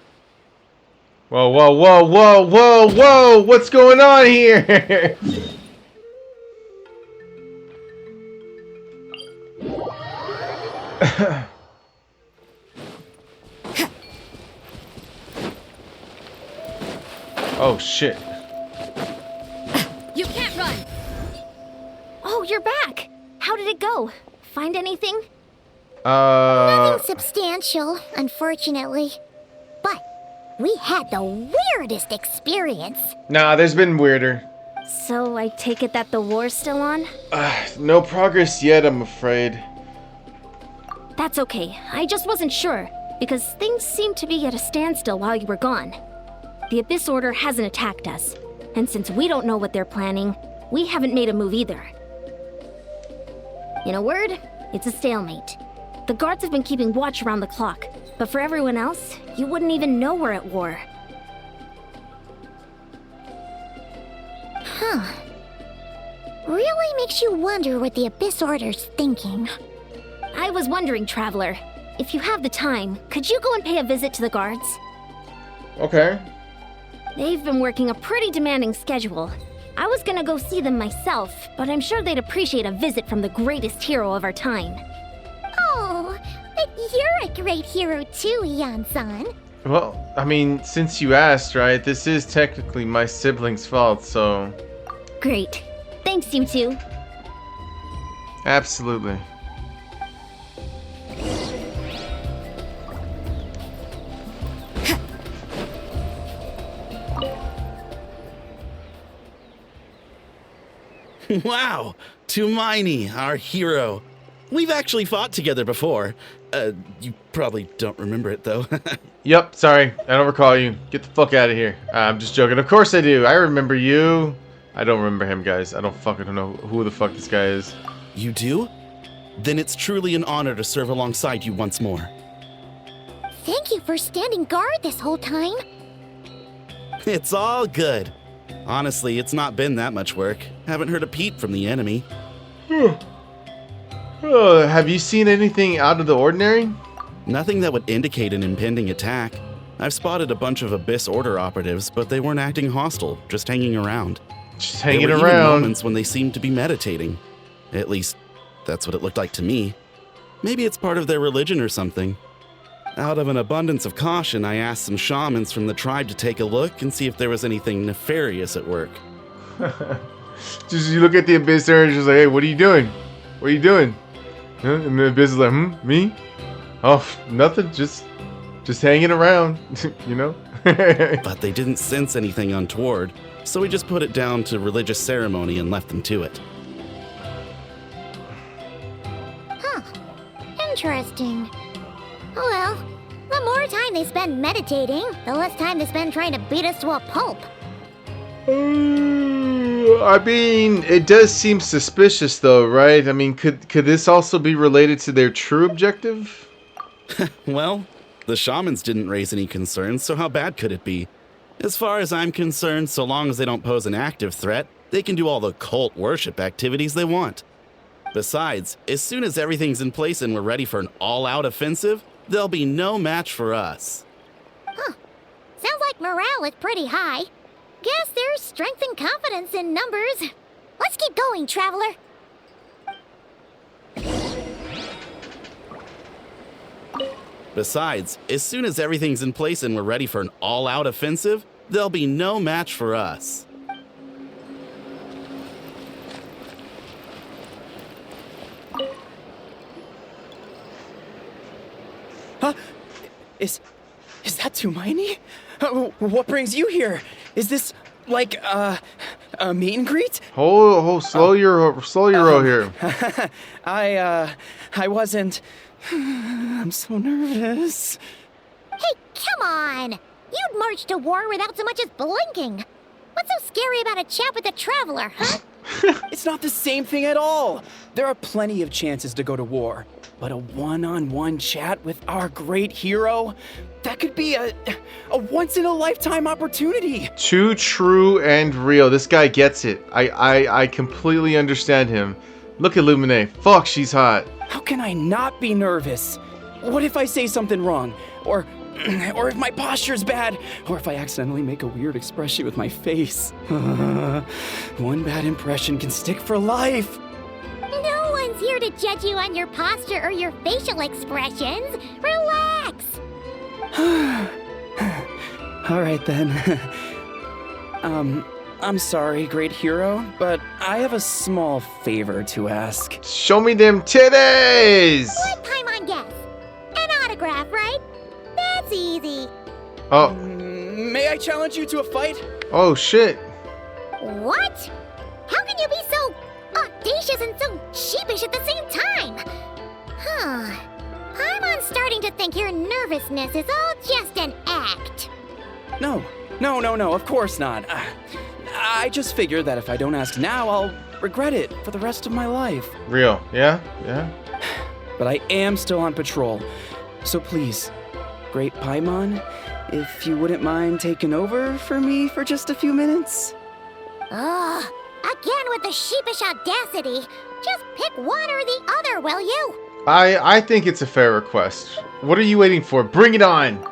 Whoa, whoa, whoa, whoa, whoa, whoa! What's going on here? Oh shit! You can't run! Oh, you're back! How did it go? Find anything? Nothing substantial, unfortunately. But we had the weirdest experience. Nah, there's been weirder. So I take it that the war's still on? No progress yet, I'm afraid. That's okay. I just wasn't sure, because things seemed to be at a standstill while you were gone. The Abyss Order hasn't attacked us, and since we don't know what they're planning, we haven't made a move either. In a word, it's a stalemate. The guards have been keeping watch around the clock, but for everyone else, you wouldn't even know we're at war. Huh. Really makes you wonder what the Abyss Order's thinking. I was wondering, Traveler, if you have the time, could you go and pay a visit to the guards? Okay. They've been working a pretty demanding schedule. I was gonna go see them myself, but I'm sure they'd appreciate a visit from the greatest hero of our time. Oh, but you're a great hero too, Yan-san. Well, I mean, since you asked, right? This is technically my sibling's fault, so Great. Thanks, you two. absolutely. Wow, Tumaini, our hero. We've actually fought together before. You probably don't remember it, though. Yep, sorry. I don't recall you. Get the fuck out of here. I'm just joking. Of course I do. I remember you. I don't remember him, guys. I don't fucking know who the fuck this guy is. You do? Then it's truly an honor to serve alongside you once more. Thank you for standing guard this whole time. It's all good. Honestly, it's not been that much work. Haven't heard a peep from the enemy. Have you seen anything out of the ordinary? Nothing that would indicate an impending attack. I've spotted a bunch of Abyss Order operatives, but they weren't acting hostile, just hanging around. Just hanging there were even around. moments when they seemed to be meditating. At least, that's what it looked like to me. Maybe it's part of their religion or something. Out of an abundance of caution, I asked some shamans from the tribe to take a look and see if there was anything nefarious at work. Just you look at the Abyss there and just like, hey, what are you doing? What are you doing? Huh? And the Abyss is like, me? Oh, nothing. Just hanging around, you know? But they didn't sense anything untoward, so we just put it down to religious ceremony and left them to it. Huh. Interesting. Well, the more time they spend meditating, the less time they spend trying to beat us to a pulp. I mean, it does seem suspicious, though, right? I mean, could this also be related to their true objective? Well, the shamans didn't raise any concerns, so how bad could it be? As far as I'm concerned, so long as they don't pose an active threat, They can do all the cult worship activities they want. Besides, as soon as everything's in place and we're ready for an all-out offensive, there'll be no match for us. Huh. Sounds like morale is pretty high. Guess there's strength and confidence in numbers. Let's keep going, Traveler. Besides, as soon as everything's in place and we're ready for an all-out offensive, there'll be no match for us. Huh? Is that Tumaini? What brings you here? Is this like a meet and greet? Slow your roll here. I wasn't. I'm so nervous. Hey, come on! You'd march to war without so much as blinking. What's so scary about a chat with a Traveler, huh? It's not the same thing at all. There are plenty of chances to go to war. But a one-on-one chat with our great hero? That could be a once-in-a-lifetime opportunity. Too true and real. This guy gets it. I completely understand him. Look at Lumine. Fuck, she's hot. How can I not be nervous? What if I say something wrong? Or if my posture's bad? Or if I accidentally make a weird expression with my face? One bad impression can stick for life. No one's here to judge you on your posture or your facial expressions. Relax. All right then. I'm sorry, great hero, but I have a small favor to ask. Show me them titties! Let Paimon guess. An autograph, right? That's easy. Oh. May I challenge you to a fight? Oh, shit. What? How can you be so audacious and so sheepish at the same time? Huh. Paimon's starting to think your nervousness is all just an act. No, of course not. I just figured that if I don't ask now, I'll regret it for the rest of my life. Real. Yeah? But I am still on patrol. So please, great Paimon, if you wouldn't mind taking over for me for just a few minutes? Ugh. Again with the sheepish audacity. Just pick one or the other, will you? I think it's a fair request. What are you waiting for? Bring it on!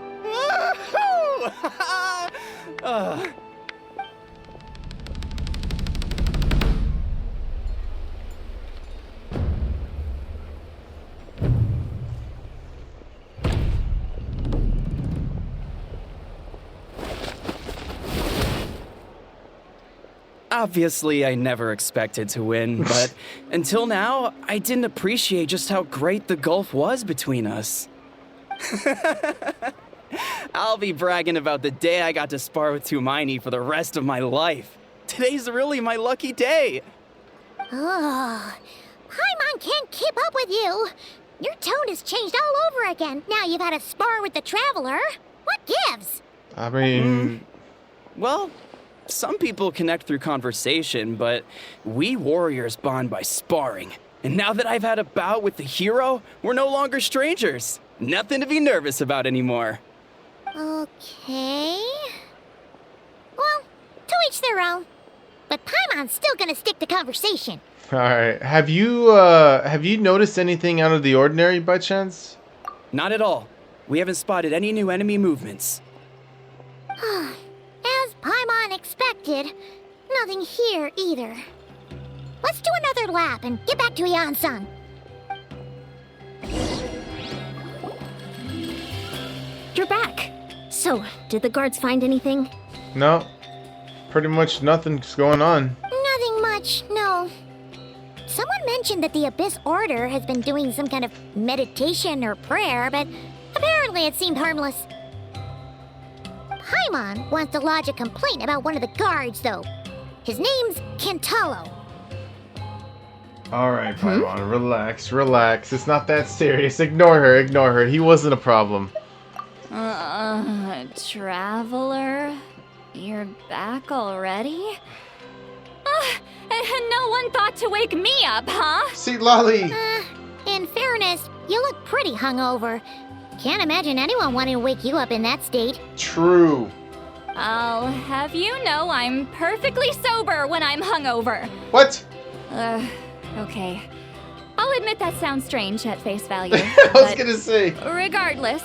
Obviously, I never expected to win, but until now, I didn't appreciate just how great the gulf was between us. I'll be bragging about the day I got to spar with Tumaini for the rest of my life. Today's really my lucky day. Oh, Paimon can't keep up with you. Your tone has changed all over again. Now you've had a spar with the Traveler. What gives? I mean... Well, some people connect through conversation, but we warriors bond by sparring. And now that I've had a bout with the hero, we're no longer strangers. Nothing to be nervous about anymore. Okay. Well, to each their own. But Paimon's still gonna stick to conversation. Alright. Have you noticed anything out of the ordinary by chance? Not at all. We haven't spotted any new enemy movements. As Paimon expected, nothing here either. Let's do another lap and get back to Yan-san. You're back. So, did the guards find anything? No. Pretty much nothing's going on. Nothing much, no. Someone mentioned that the Abyss Order has been doing some kind of meditation or prayer, but apparently it seemed harmless. Paimon wants to lodge a complaint about one of the guards, though. His name's Kentaro. Alright, Paimon, relax. It's not that serious. Ignore her. He wasn't a problem. Traveler? You're back already? And no one thought to wake me up, huh? See, Lolly! In fairness, you look pretty hungover. Can't imagine anyone wanting to wake you up in that state. True. I'll have you know I'm perfectly sober when I'm hungover. What? Okay. I'll admit that sounds strange at face value. I was but gonna say. regardless,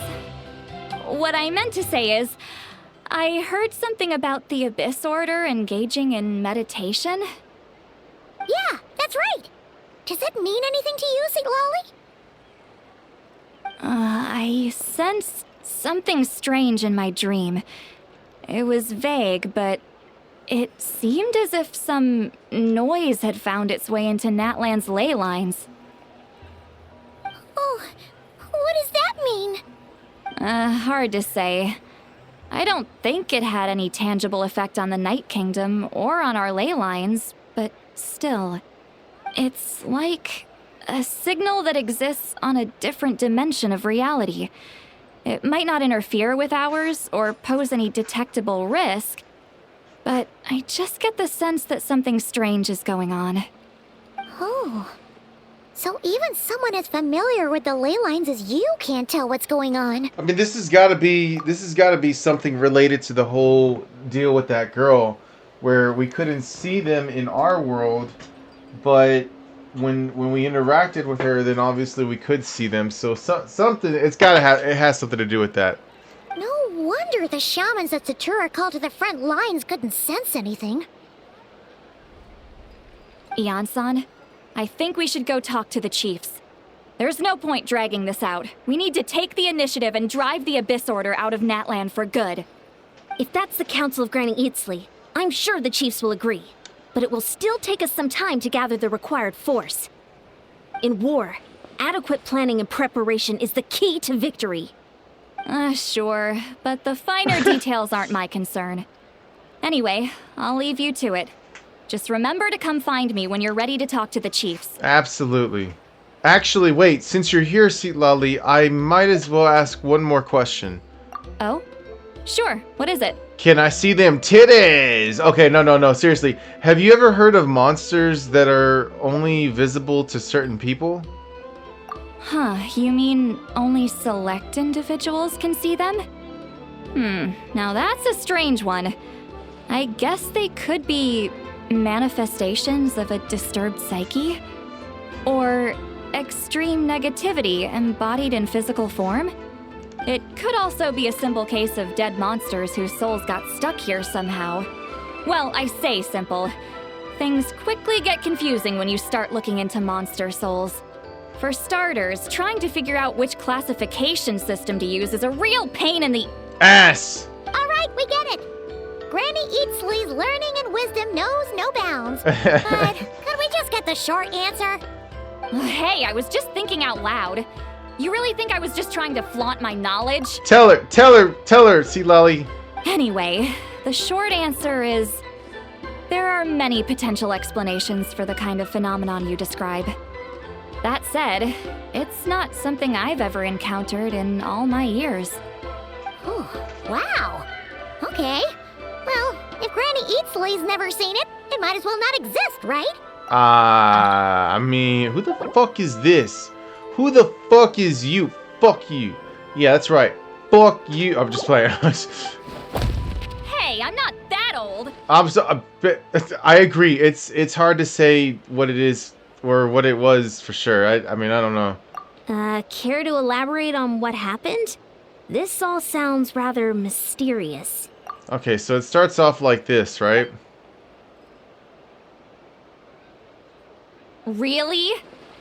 what I meant to say is, I heard something about the Abyss Order engaging in meditation. Yeah, that's right. Does it mean anything to you, St. Lolly? I sensed something strange in my dream. It was vague, but it seemed as if some noise had found its way into Natlan's ley lines. Oh, what does that mean? Hard to say. I don't think it had any tangible effect on the Night Kingdom or on our ley lines, but still. It's like a signal that exists on a different dimension of reality. It might not interfere with ours or pose any detectable risk, but I just get the sense that something strange is going on. Oh. So even someone as familiar with the ley lines as you can't tell what's going on. I mean, this has got to be something related to the whole deal with that girl, where we couldn't see them in our world, but when we interacted with her, then obviously we could see them. So something, it has something to do with that. No wonder the shamans that Satura called to the front lines couldn't sense anything. Ian-san, I think we should go talk to the chiefs. There's no point dragging this out. We need to take the initiative and drive the Abyss Order out of Natlan for good. If that's the Council of Granny Eatsley, I'm sure the chiefs will agree. But it will still take us some time to gather the required force. In war, adequate planning and preparation is the key to victory. Sure, but the finer details aren't my concern. Anyway, I'll leave you to it. Just remember to come find me when you're ready to talk to the chiefs. Absolutely. Actually, wait, since you're here, Seat Lolly, I might as well ask one more question. Oh? Sure, what is it? Can I see them titties? Okay, no, seriously. Have you ever heard of monsters that are only visible to certain people? Huh, you mean only select individuals can see them? Now that's a strange one. I guess they could be manifestations of a disturbed psyche? Or extreme negativity embodied in physical form? It could also be a simple case of dead monsters whose souls got stuck here somehow. Well, I say simple. Things quickly get confusing when you start looking into monster souls. For starters, trying to figure out which classification system to use is a real pain in the ass! Alright, we get it. Granny Eatsley's learning and wisdom knows no bounds. But could we just get the short answer? Hey, I was just thinking out loud. You really think I was just trying to flaunt my knowledge? Tell her, Seat Lolly. Anyway, the short answer is there are many potential explanations for the kind of phenomenon you describe. That said, it's not something I've ever encountered in all my years. Oh, wow. Okay. Well, if Granny Eatsley's never seen it, it might as well not exist, right? I mean, who the fuck is this? Who the fuck is you? Fuck you. Yeah, that's right. Fuck you. I'm just playing. Hey, I'm not that old. I agree. It's hard to say what it is or what it was for sure. I mean, I don't know. Care to elaborate on what happened? This all sounds rather mysterious. Okay, so it starts off like this, right? Really?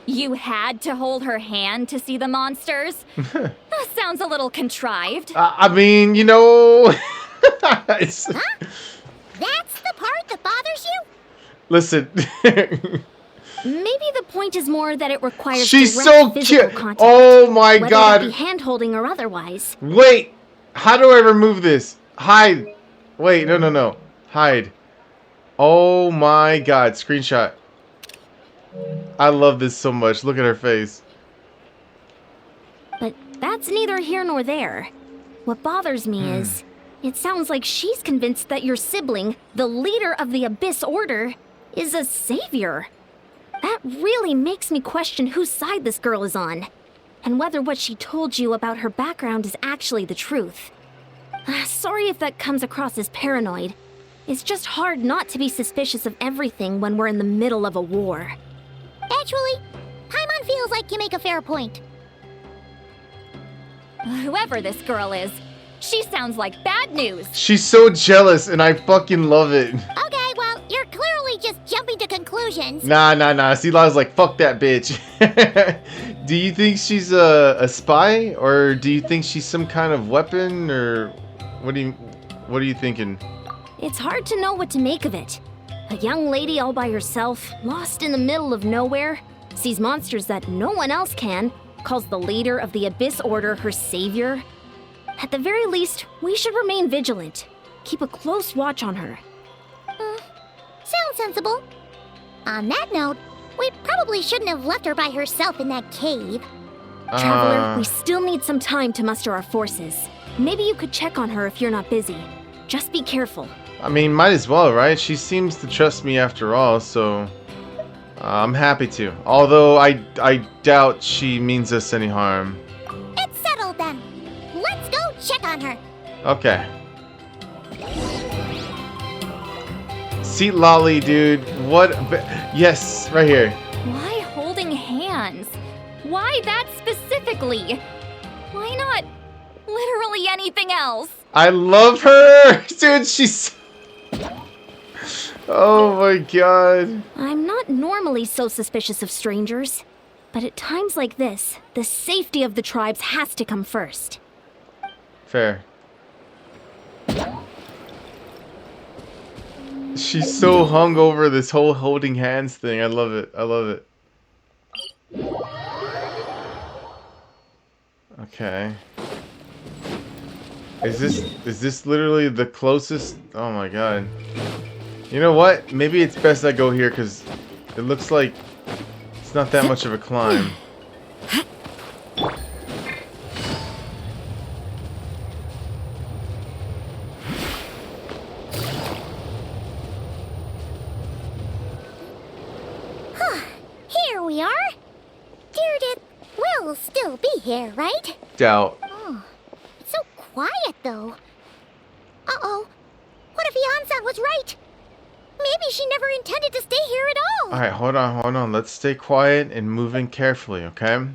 You had to hold her hand to see the monsters? That sounds a little contrived. I mean, you know... Huh? That's the part that bothers you? Listen. Maybe the point is more that it requires She's direct so physical cute. contact. Oh my whether god. that be hand-holding or otherwise. Wait. How do I remove this? Hide. Wait, no. Hide. Oh my god. Screenshot. I love this so much. Look at her face. But that's neither here nor there. What bothers me is, it sounds like she's convinced that your sibling, the leader of the Abyss Order, is a savior. That really makes me question whose side this girl is on, and whether what she told you about her background is actually the truth. Sorry if that comes across as paranoid. It's just hard not to be suspicious of everything when we're in the middle of a war. Actually, Paimon feels like you make a fair point. Whoever this girl is, she sounds like bad news. She's so jealous, and I fucking love it. Okay, well, you're clearly just jumping to conclusions. Nah. C-Law's like, fuck that bitch. Do you think she's a spy, or do you think she's some kind of weapon, or what are you thinking? It's hard to know what to make of it. A young lady all by herself, lost in the middle of nowhere, sees monsters that no one else can, calls the leader of the Abyss Order her savior. At the very least, we should remain vigilant. Keep a close watch on her. Sounds sensible. On that note, we probably shouldn't have left her by herself in that cave. Traveler, we still need some time to muster our forces. Maybe you could check on her if you're not busy. Just be careful. I mean, might as well, right? She seems to trust me after all, so I'm happy to. Although I doubt she means us any harm. It's settled then. Let's go check on her. Okay. Seat lolly, dude. What? Yes, right here. Why holding hands? Why that specifically? Why not literally anything else? I love her, dude. She's. Oh my god. I'm not normally so suspicious of strangers, but at times like this, the safety of the tribes has to come first. Fair. She's so hung over this whole holding hands thing. I love it. I love it. Okay. Is this literally the closest? Oh my god. You know what? Maybe it's best I go here because it looks like it's not that much of a climb. Here we are. Deirdre will still be here, right? Doubt. Oh, it's so quiet though. Uh-oh. What if Yansan was right? Maybe she never intended to stay here at all. Alright, hold on. Let's stay quiet and moving carefully, okay?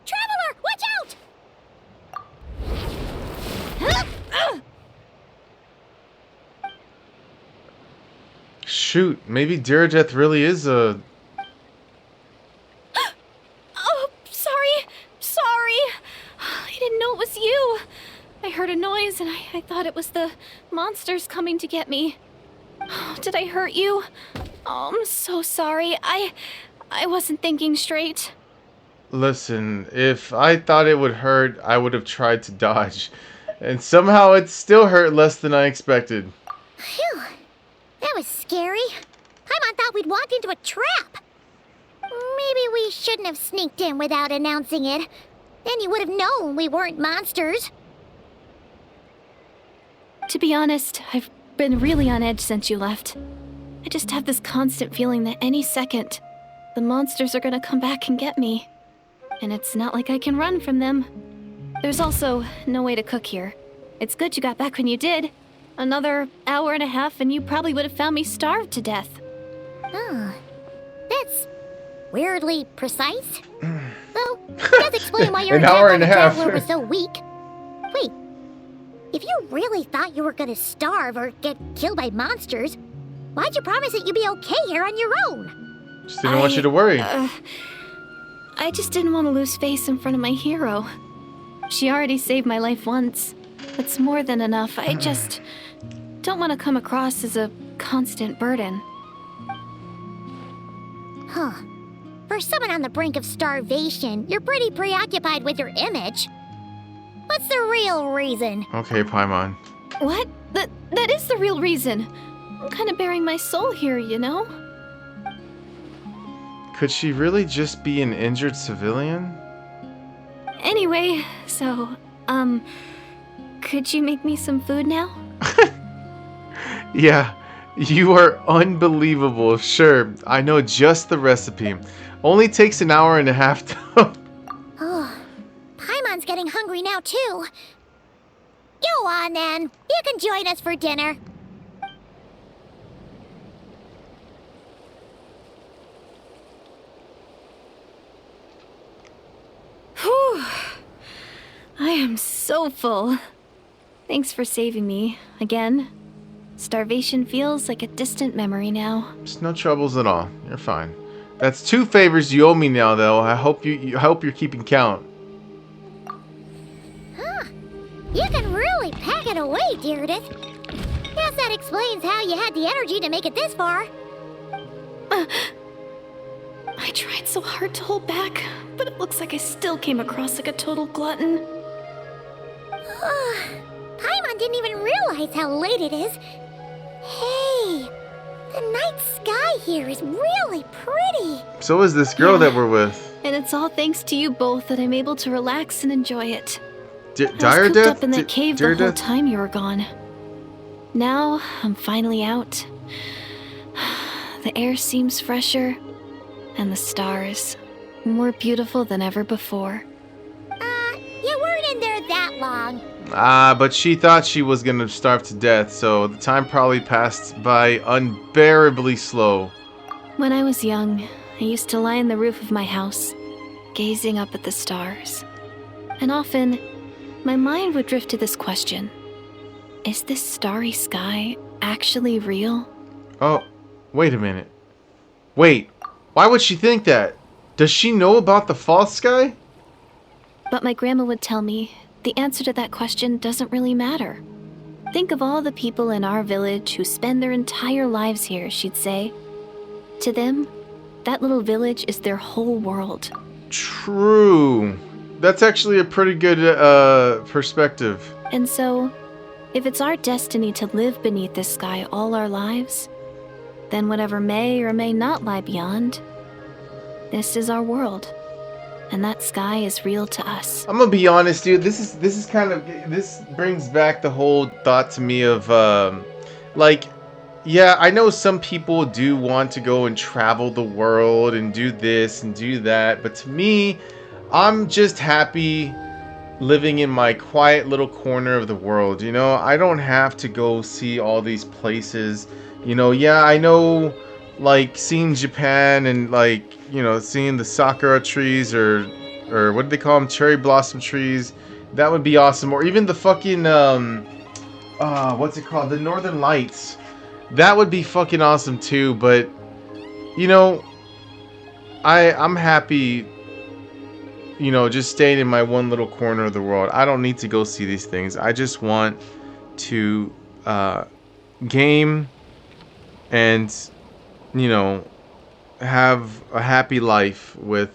Traveler, watch out! Shoot, maybe Deirdre really is a... Oh, sorry. I didn't know it was you. I heard a noise and I thought it was the monsters coming to get me. Oh, did I hurt you? Oh, I'm so sorry. I wasn't thinking straight. Listen, if I thought it would hurt, I would have tried to dodge. And somehow it still hurt less than I expected. Phew. That was scary. Paimon thought we'd walked into a trap. Maybe we shouldn't have sneaked in without announcing it. Then you would have known we weren't monsters. To be honest, I've been really on edge since you left. I just have this constant feeling that any second, the monsters are gonna come back and get me. And it's not like I can run from them. There's also no way to cook here. It's good you got back when you did. Another hour and a half and you probably would have found me starved to death. Oh, that's weirdly precise. Though, it does explain why your An attack hour on and the a half. traveler was so weak. Wait, if you really thought you were gonna starve or get killed by monsters, why'd you promise that you'd be okay here on your own? Just didn't want you to worry. I just didn't want to lose face in front of my hero. She already saved my life once. That's more than enough. I just don't want to come across as a constant burden. Huh. For someone on the brink of starvation, you're pretty preoccupied with your image. What's the real reason? Okay, Paimon. What? That is the real reason. I'm kind of bearing my soul here, you know? Could she really just be an injured civilian? Anyway, so, could you make me some food now? Yeah, You are unbelievable. Sure, I know just the recipe. Only takes an hour and a half though. Oh, Paimon's getting hungry now too. Go on then. You can join us for dinner. Whew. I am so full. Thanks for saving me, again. Starvation feels like a distant memory now. It's no troubles at all. You're fine. That's 2 favors you owe me now, though. I hope I hope you're keeping count. Huh. You can really pack it away, Deirdith. Guess that explains how you had the energy to make it this far. I tried so hard to hold back, but it looks like I still came across like a total glutton. Paimon didn't even realize how late it is. Hey, the night sky here is really pretty. So is this girl that we're with. And it's all thanks to you both that I'm able to relax and enjoy it. I was Dire cooped Death? up in that cave the whole Death? time you were gone. Now, I'm finally out. The air seems fresher, and the stars more beautiful than ever before. You weren't in there that long. But she thought she was gonna starve to death, so the time probably passed by unbearably slow. When I was young, I used to lie on the roof of my house, gazing up at the stars. And often, my mind would drift to this question. Is this starry sky actually real? Oh, wait a minute. Wait, why would she think that? Does she know about the false sky? But my grandma would tell me the answer to that question doesn't really matter. Think of all the people in our village who spend their entire lives here, she'd say. To them, that little village is their whole world. True. That's actually a pretty good perspective. And so, if it's our destiny to live beneath this sky all our lives, then whatever may or may not lie beyond, this is our world. And that sky is real to us. I'm gonna be honest, dude. This is kind of, this brings back the whole thought to me of like, yeah, I know some people do want to go and travel the world and do this and do that, but to me, I'm just happy living in my quiet little corner of the world. You know, I don't have to go see all these places. You know, yeah, I know, like, seeing Japan and, like, you know, seeing the sakura trees or what do they call them, cherry blossom trees, that would be awesome. Or even the fucking what's it called, the Northern Lights, that would be fucking awesome too. But you know, I'm happy, you know, just staying in my one little corner of the world. I don't need to go see these things. I just want to game and, you know, have a happy life with,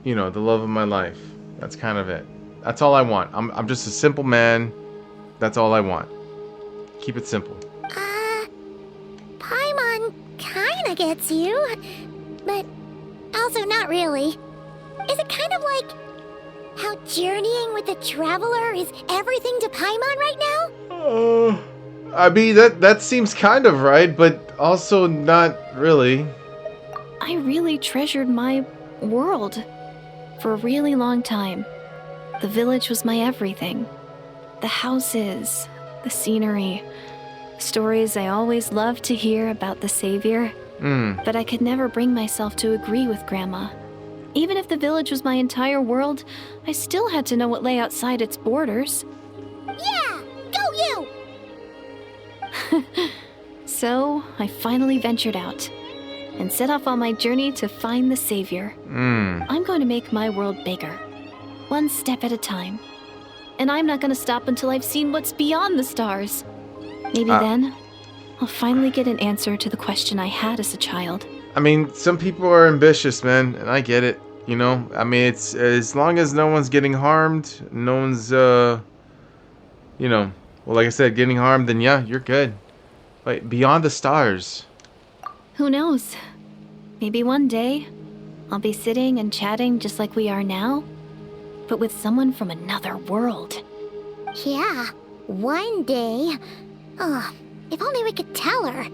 you know, the love of my life. That's kind of it. That's all I want. I'm just a simple man. That's all I want. Keep it simple. Paimon kinda gets you, but also not really. Is it kind of like how journeying with the traveler is everything to Paimon right now? I mean, that seems kind of right, but also not really. I really treasured my world for a really long time. The village was my everything. The houses, the scenery, stories I always loved to hear about the Savior. But I could never bring myself to agree with Grandma. Even if the village was my entire world, I still had to know what lay outside its borders. Yeah! Go you! So, I finally ventured out and set off on my journey to find the Savior. I'm going to make my world bigger, one step at a time. And I'm not going to stop until I've seen what's beyond the stars. Maybe then, I'll finally get an answer to the question I had as a child. I mean, some people are ambitious, man, and I get it. You know, I mean, it's as long as no one's getting harmed, no one's, you know, well, like I said, getting harmed, then yeah, you're good. But beyond the stars. Who knows? Maybe one day, I'll be sitting and chatting just like we are now, but with someone from another world. Yeah, one day. Oh, If only we could tell her.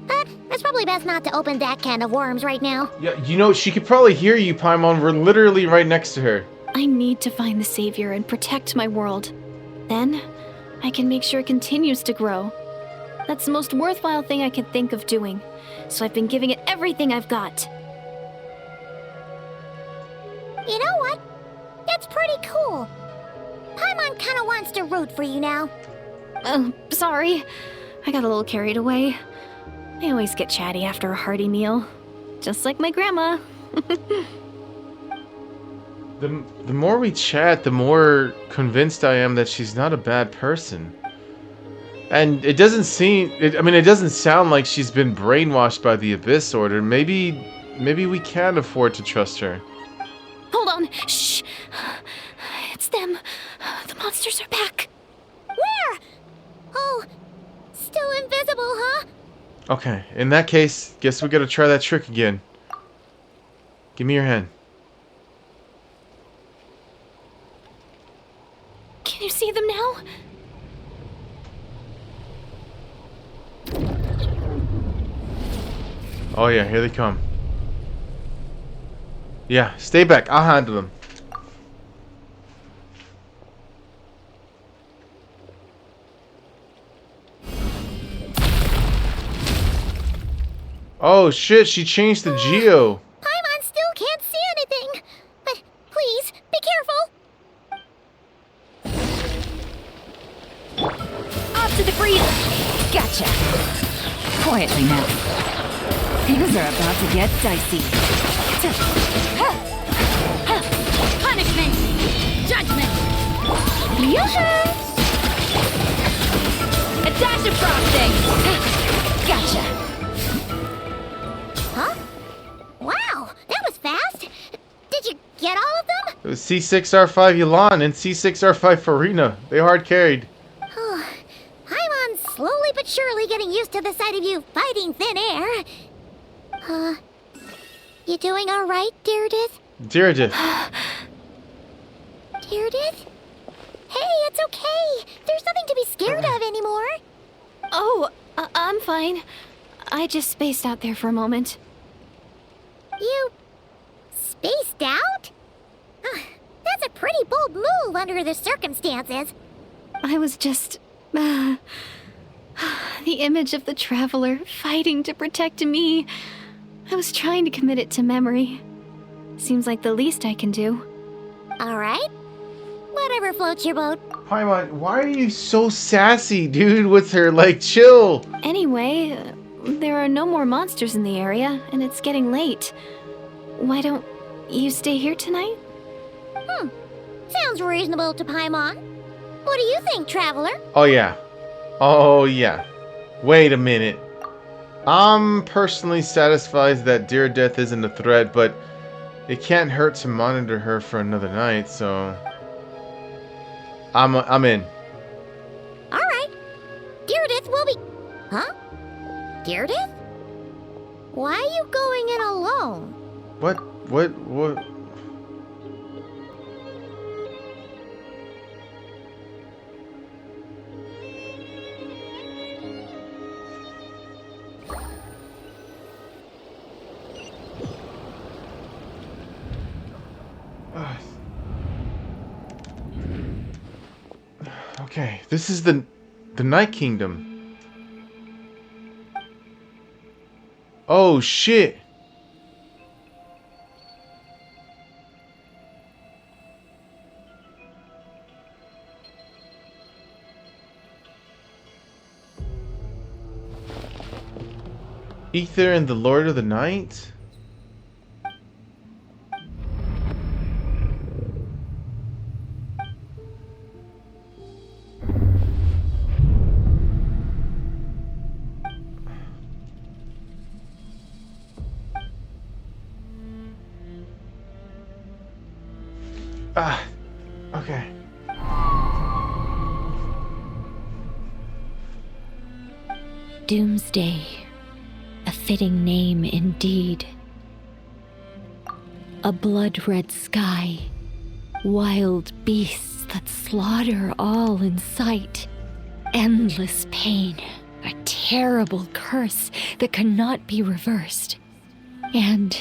But it's probably best not to open that can of worms right now. Yeah, you know, she could probably hear you, Paimon. We're literally right next to her. I need to find the Savior and protect my world. Then, I can make sure it continues to grow. That's the most worthwhile thing I can think of doing. So I've been giving it everything I've got. You know what? That's pretty cool. Paimon kinda wants to root for you now. Sorry. I got a little carried away. I always get chatty after a hearty meal. Just like my grandma. The more we chat, the more convinced I am that she's not a bad person. And it doesn't seem... it doesn't sound like she's been brainwashed by the Abyss Order. Maybe we can afford to trust her. Hold on. Shh. It's them. The monsters are back. Where? Oh, still invisible, huh? Okay, in that case, guess we gotta try that trick again. Give me your hand. Can you see them now? Oh yeah, here they come. Yeah, stay back. I'll handle them. Oh shit, she changed the geo. Paimon still can't see anything. But please, be careful. Off to the freeze! Gotcha! Quietly now. Things are about to get dicey. Punishment! Judgment! A dash of frosting! Gotcha! Huh? Wow, that was fast. Did you get all of them? It was C6R5 Yelan and C6R5 Farina. They hard carried. Paimon's slowly but surely getting used to the sight of you fighting thin air. You doing all right, Deirdith? Deirdith. Deirdith? Hey, it's okay. There's nothing to be scared of anymore. Oh, I'm fine. I just spaced out there for a moment. You spaced out? That's a pretty bold move under the circumstances. I was just... the image of the Traveler fighting to protect me. I was trying to commit it to memory. Seems like the least I can do. All right. Whatever floats your boat. Paimon, why are you so sassy, dude, with her? Like, chill. Anyway, there are no more monsters in the area, and it's getting late. Why don't you stay here tonight? Sounds reasonable to Paimon. What do you think, Traveler? Oh, yeah. Oh, yeah. Wait a minute. I'm personally satisfied that Deirdith isn't a threat, but it can't hurt to monitor her for another night, so... I'm in. All right. Deirdith will be... Huh? Deirdith? Why are you going in alone? What? Okay, this is the Night Kingdom. Oh shit. Ether and the Lord of the Night? Okay. Doomsday. A fitting name indeed. A blood-red sky. Wild beasts that slaughter all in sight. Endless pain. A terrible curse that cannot be reversed. And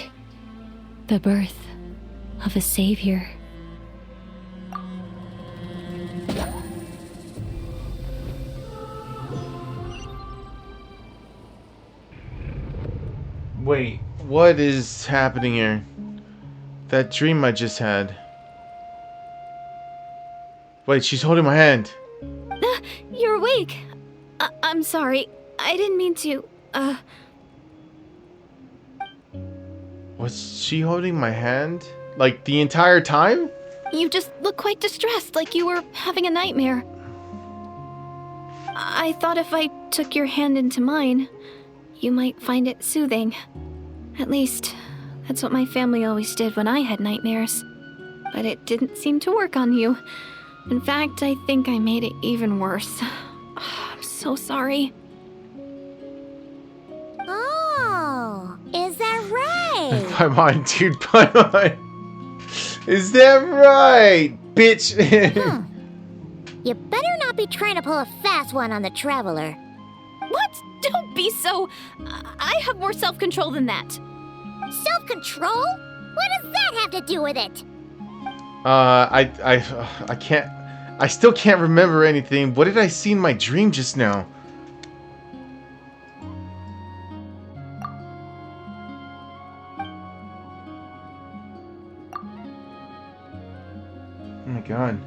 the birth of a savior. Wait, what is happening here? That dream I just had. Wait, she's holding my hand. You're awake. I'm sorry. I didn't mean to. Was she holding my hand? Like the entire time? You just look quite distressed, like you were having a nightmare. I thought if I took your hand into mine, you might find it soothing. At least, that's what my family always did when I had nightmares. But it didn't seem to work on you. In fact, I think I made it even worse. I'm so sorry. Oh, is that right? Paimon, dude, Paimon. Is that right, bitch? You better not be trying to pull a fast one on the Traveler. What? Don't be so... I have more self-control than that. Self-control? What does that have to do with it? I can't... I still can't remember anything. What did I see in my dream just now? Oh my god.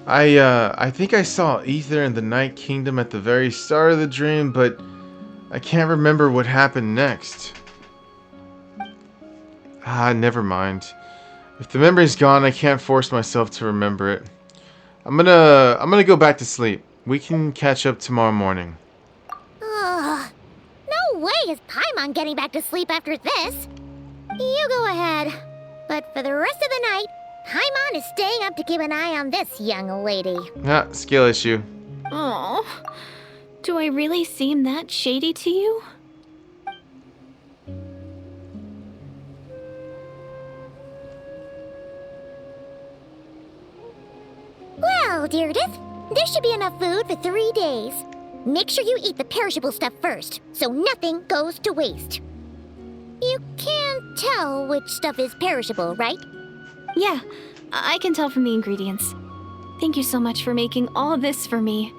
I think I saw Ether in the Night Kingdom at the very start of the dream, but I can't remember what happened next. Never mind. If the memory's gone, I can't force myself to remember it. I'm gonna go back to sleep. We can catch up tomorrow morning. Ugh. No way is Paimon getting back to sleep after this. You go ahead. But for the rest of the night, Paimon is staying up to keep an eye on this young lady. Skill issue. Oh, do I really seem that shady to you? Well, Deirdith, there should be enough food for 3 days. Make sure you eat the perishable stuff first, so nothing goes to waste. You can't tell which stuff is perishable, right? Yeah, I can tell from the ingredients. Thank you so much for making all this for me.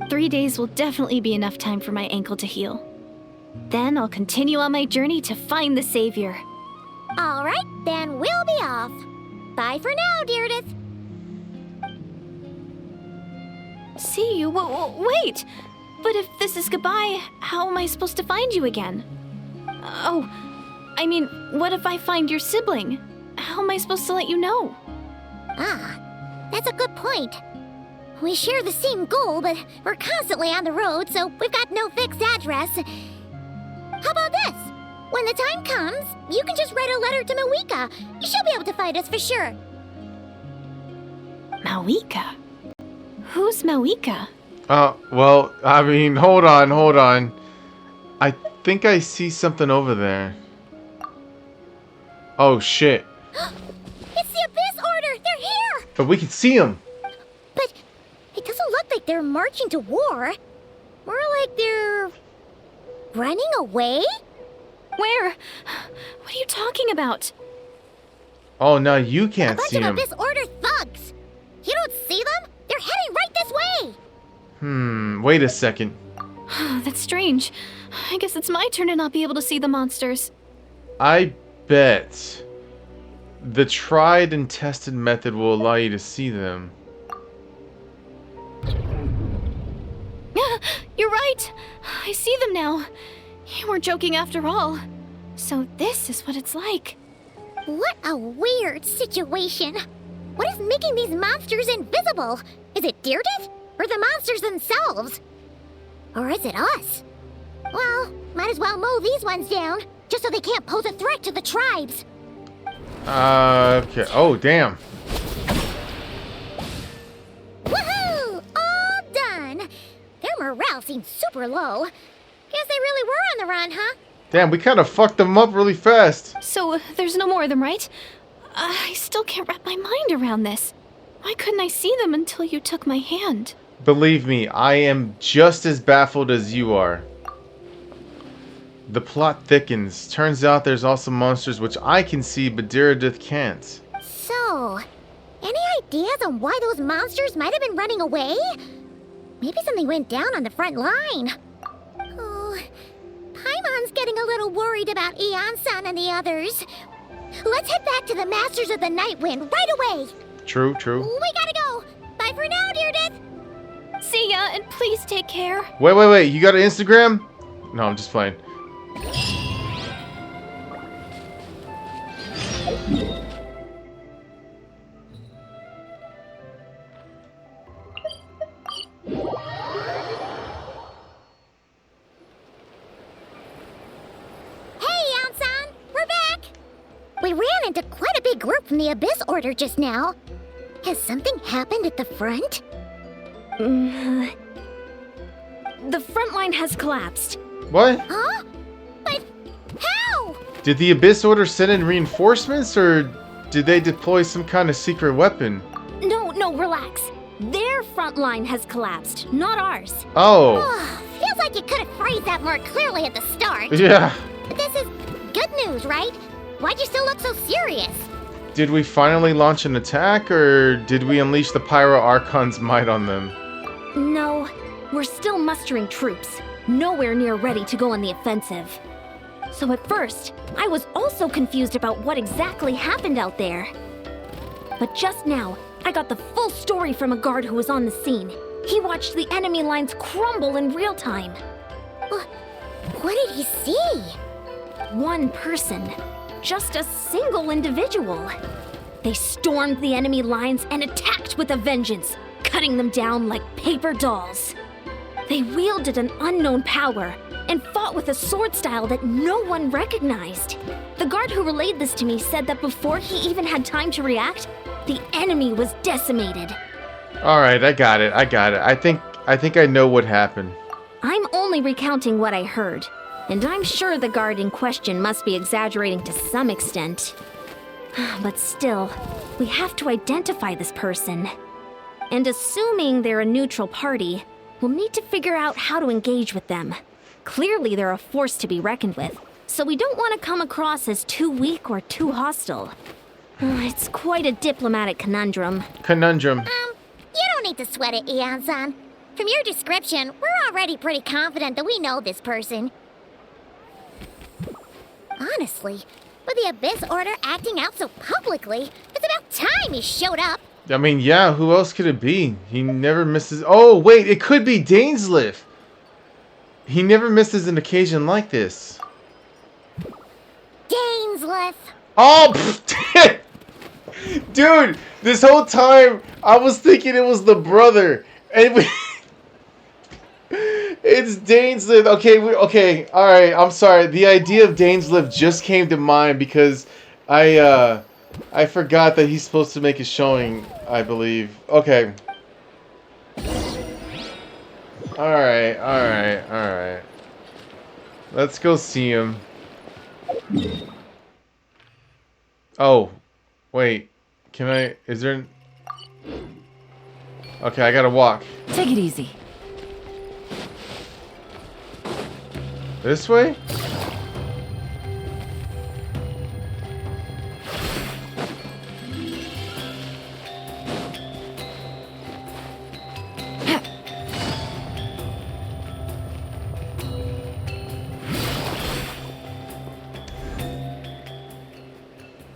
3 days will definitely be enough time for my ankle to heal. Then I'll continue on my journey to find the Savior. All right, then we'll be off. Bye for now, Deirdith. See you? Wait! But if this is goodbye, how am I supposed to find you again? Oh, I mean, what if I find your sibling? How am I supposed to let you know? That's a good point. We share the same goal, but we're constantly on the road, so we've got no fixed address. How about this? When the time comes, you can just write a letter to Mawika. She'll be able to find us for sure. Mawika? Who's Mawika? Well, I mean, hold on. I think I see something over there. Oh, shit. It's the Abyss Order! They're here! But we can see them. But it doesn't look like they're marching to war. More like they're... running away? Where? What are you talking about? Oh, now you can't see A them. bunch of Abyss Order thugs! You don't see them? They're heading right this way! Wait a second. That's strange. I guess it's my turn to not be able to see the monsters. I bet the tried and tested method will allow you to see them. You're right. I see them now. You weren't joking after all. So this is what it's like. What a weird situation. What is making these monsters invisible? Is it Deirdith? Or the monsters themselves? Or is it us? Well, might as well mow these ones down, just so they can't pose a threat to the tribes. Okay. Oh, damn. Woohoo! All done! Their morale seems super low. Guess they really were on the run, huh? Damn, we kind of fucked them up really fast. So there's no more of them, right? I still can't wrap my mind around this. Why couldn't I see them until you took my hand? Believe me, I am just as baffled as you are. The plot thickens. Turns out there's also monsters which I can see, but Diridith can't. So, any ideas on why those monsters might have been running away? Maybe something went down on the front line. Oh, Paimon's getting a little worried about Eon-san and the others. Let's head back to the Masters of the Night Wind right away. True. We gotta go. Bye for now, Diridith. See ya, and please take care. Wait. You got an Instagram? No, I'm just playing. We ran into quite a big group from the Abyss Order just now. Has something happened at the front? The front line has collapsed. What? Huh? But how? Did the Abyss Order send in reinforcements, or did they deploy some kind of secret weapon? No, relax. Their front line has collapsed, not ours. Oh. Feels like you could have phrased that more clearly at the start. Yeah. But this is good news, right? Why'd you still look so serious? Did we finally launch an attack, or did we unleash the Pyro Archon's might on them? No, we're still mustering troops. Nowhere near ready to go on the offensive. So at first, I was also confused about what exactly happened out there. But just now, I got the full story from a guard who was on the scene. He watched the enemy lines crumble in real time. What did he see? One person. Just a single individual. They stormed the enemy lines and attacked with a vengeance, cutting them down like paper dolls. They wielded an unknown power and fought with a sword style that no one recognized. The guard who relayed this to me said that before he even had time to react, the enemy was decimated. Alright, I got it. I think I know what happened. I'm only recounting what I heard. And I'm sure the guard in question must be exaggerating to some extent. But still, we have to identify this person. And assuming they're a neutral party, we'll need to figure out how to engage with them. Clearly they're a force to be reckoned with, so we don't want to come across as too weak or too hostile. It's quite a diplomatic conundrum. You don't need to sweat it, Eon-san. From your description, we're already pretty confident that we know this person. Honestly, with the Abyss Order acting out so publicly, it's about time he showed up. I mean, yeah, who else could it be? He never misses... Oh, wait, it could be Dainsleif. He never misses an occasion like this. Dainsleif. Oh, dude, this whole time I was thinking it was the brother. And we... It's Dainsleif. Okay, alright, I'm sorry. The idea of Dainsleif just came to mind because I forgot that he's supposed to make a showing, I believe. Okay. Alright. Let's go see him. Oh, wait. Can I... Is there... Okay, I gotta walk. Take it easy. This way?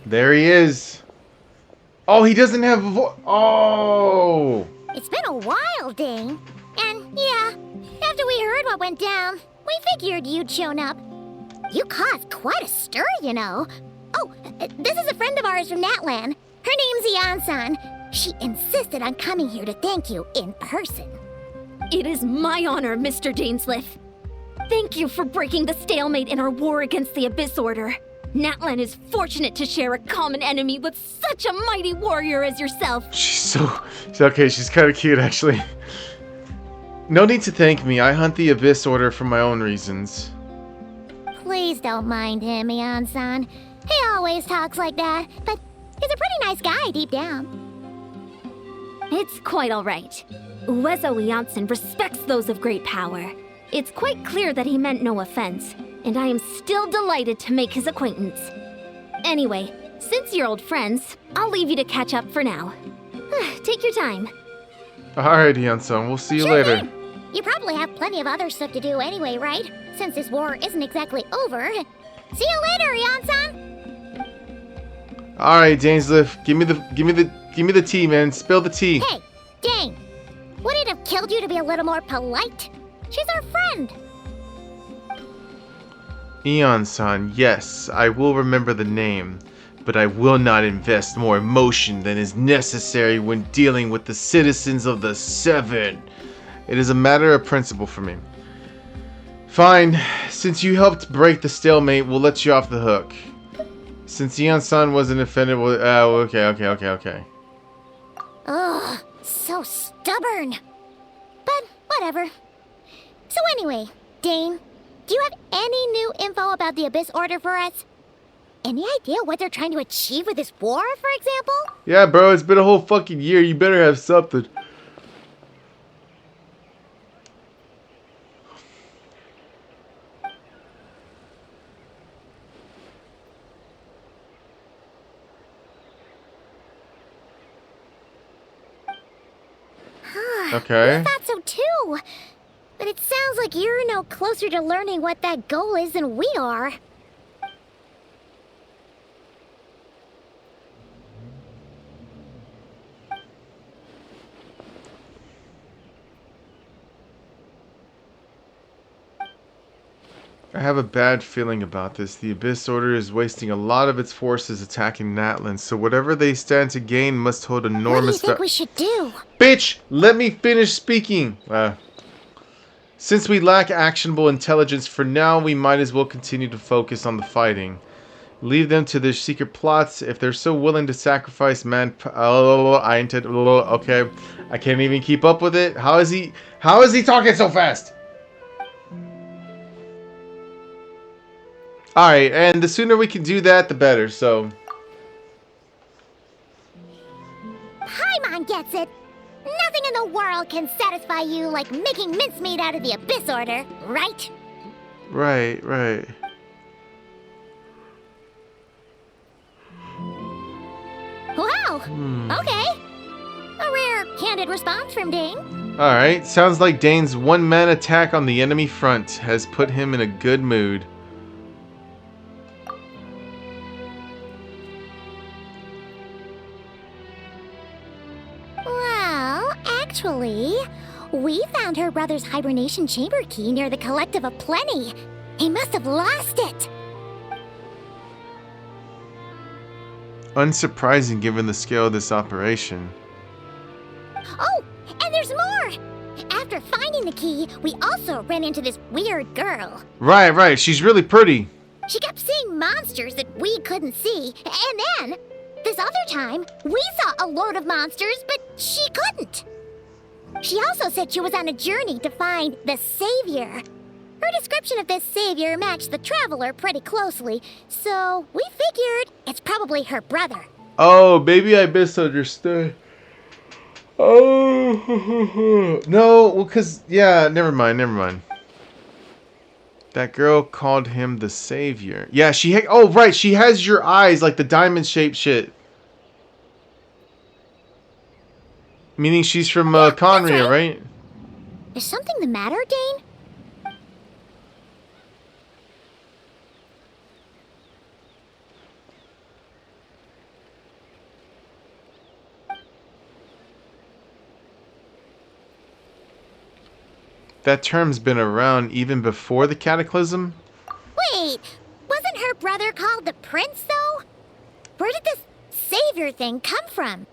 There he is. Oh, he doesn't have a voice. Oh. It's been a while, Dane. And yeah, after we heard what went down, we figured you'd shown up. You caused quite a stir, you know. Oh, this is a friend of ours from Natlan. Her name's Eon-san. She insisted on coming here to thank you in person. It is my honor, Mr. Dainsleif. Thank you for breaking the stalemate in our war against the Abyss Order. Natlan is fortunate to share a common enemy with such a mighty warrior as yourself. She's okay, she's kind of cute, actually. No need to thank me. I hunt the Abyss Order for my own reasons. Please don't mind him, Eon-san. He always talks like that, but he's a pretty nice guy deep down. It's quite all right. Uezo Eonson respects those of great power. It's quite clear that he meant no offense. and I am still delighted to make his acquaintance. Anyway, since you're old friends, I'll leave you to catch up for now. Take your time. Alright, Hyun-san, we'll see you Sure later. thing. You probably have plenty of other stuff to do anyway, right? Since this war isn't exactly over. See you later, Yan-san! Alright, Dainsleif, give me the tea, man. Spill the tea. Hey, Dane! Would it have killed you to be a little more polite? She's our friend! Eon-san, yes, I will remember the name, but I will not invest more emotion than is necessary when dealing with the citizens of the Seven. It is a matter of principle for me. Fine, since you helped break the stalemate, we'll let you off the hook. Since Eon-san wasn't offended, okay. Ugh, so stubborn. But whatever. So anyway, Dane, do you have any new info about the Abyss Order for us? Any idea what they're trying to achieve with this war, for example? Yeah, bro, it's been a whole fucking year. You better have something. Okay. I thought so too. But it sounds like you're no closer to learning what that goal is than we are. I have a bad feeling about this. The Abyss Order is wasting a lot of its forces attacking Natlan, so whatever they stand to gain must hold What do you enormous think we should do? Bitch, let me finish speaking. Since we lack actionable intelligence for now, we might as well continue to focus on the fighting. Leave them to their secret plots. If they're so willing to sacrifice okay. I can't even keep up with it. How is he talking so fast? Alright, and the sooner we can do that, the better, so. Paimon gets it. Nothing in the world can satisfy you like making mincemeat out of the Abyss Order, right? Right. Wow! Okay. A rare, candid response from Dane. Alright, sounds like Dane's one-man attack on the enemy front has put him in a good mood. Well, actually, we found her brother's hibernation chamber key near the Collective of Plenty. He must have lost it. Unsurprising given the scale of this operation. Oh, and there's more! After finding the key, we also ran into this weird girl. Right, she's really pretty. She kept seeing monsters that we couldn't see, and then, this other time, we saw a load of monsters, but she couldn't. She also said she was on a journey to find the Savior. Her description of this Savior matched the Traveler pretty closely, so we figured it's probably her brother. Oh, maybe I misunderstood. Oh, no, well, cause, yeah, never mind. That girl called him the Savior. Yeah, oh, right, she has your eyes, like the diamond-shaped shit. Meaning she's from, Conria, right? Is something the matter, Dane? That term's been around even before the Cataclysm? Wait, wasn't her brother called the Prince, though? Where did this Savior thing come from?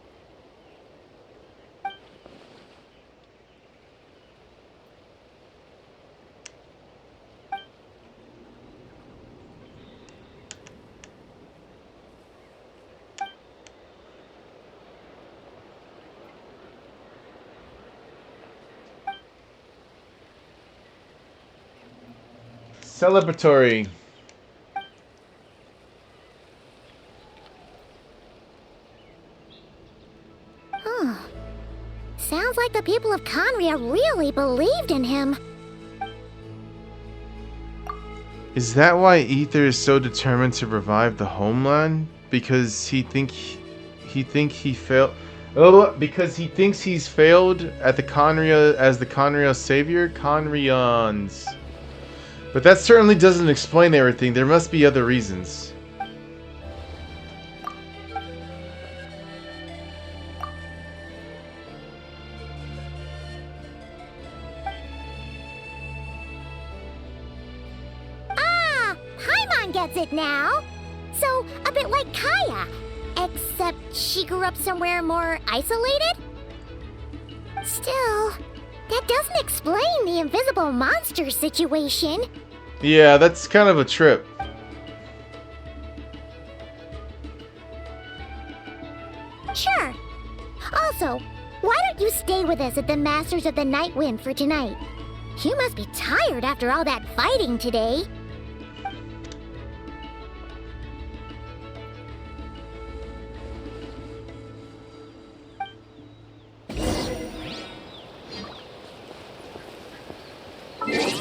Celebratory. Sounds like the people of Conria really believed in him. Is that why Ether is so determined to revive the homeland? Because he failed. Oh, because he thinks he's failed at the Conria as the Conria savior, Conrians. But that certainly doesn't explain everything. There must be other reasons. Paimon gets it now. So, a bit like Kaya. Except she grew up somewhere more isolated? Still, that doesn't explain the invisible monster situation. Yeah, that's kind of a trip. Sure. Also, why don't you stay with us at the Masters of the Night Wind for tonight? You must be tired after all that fighting today.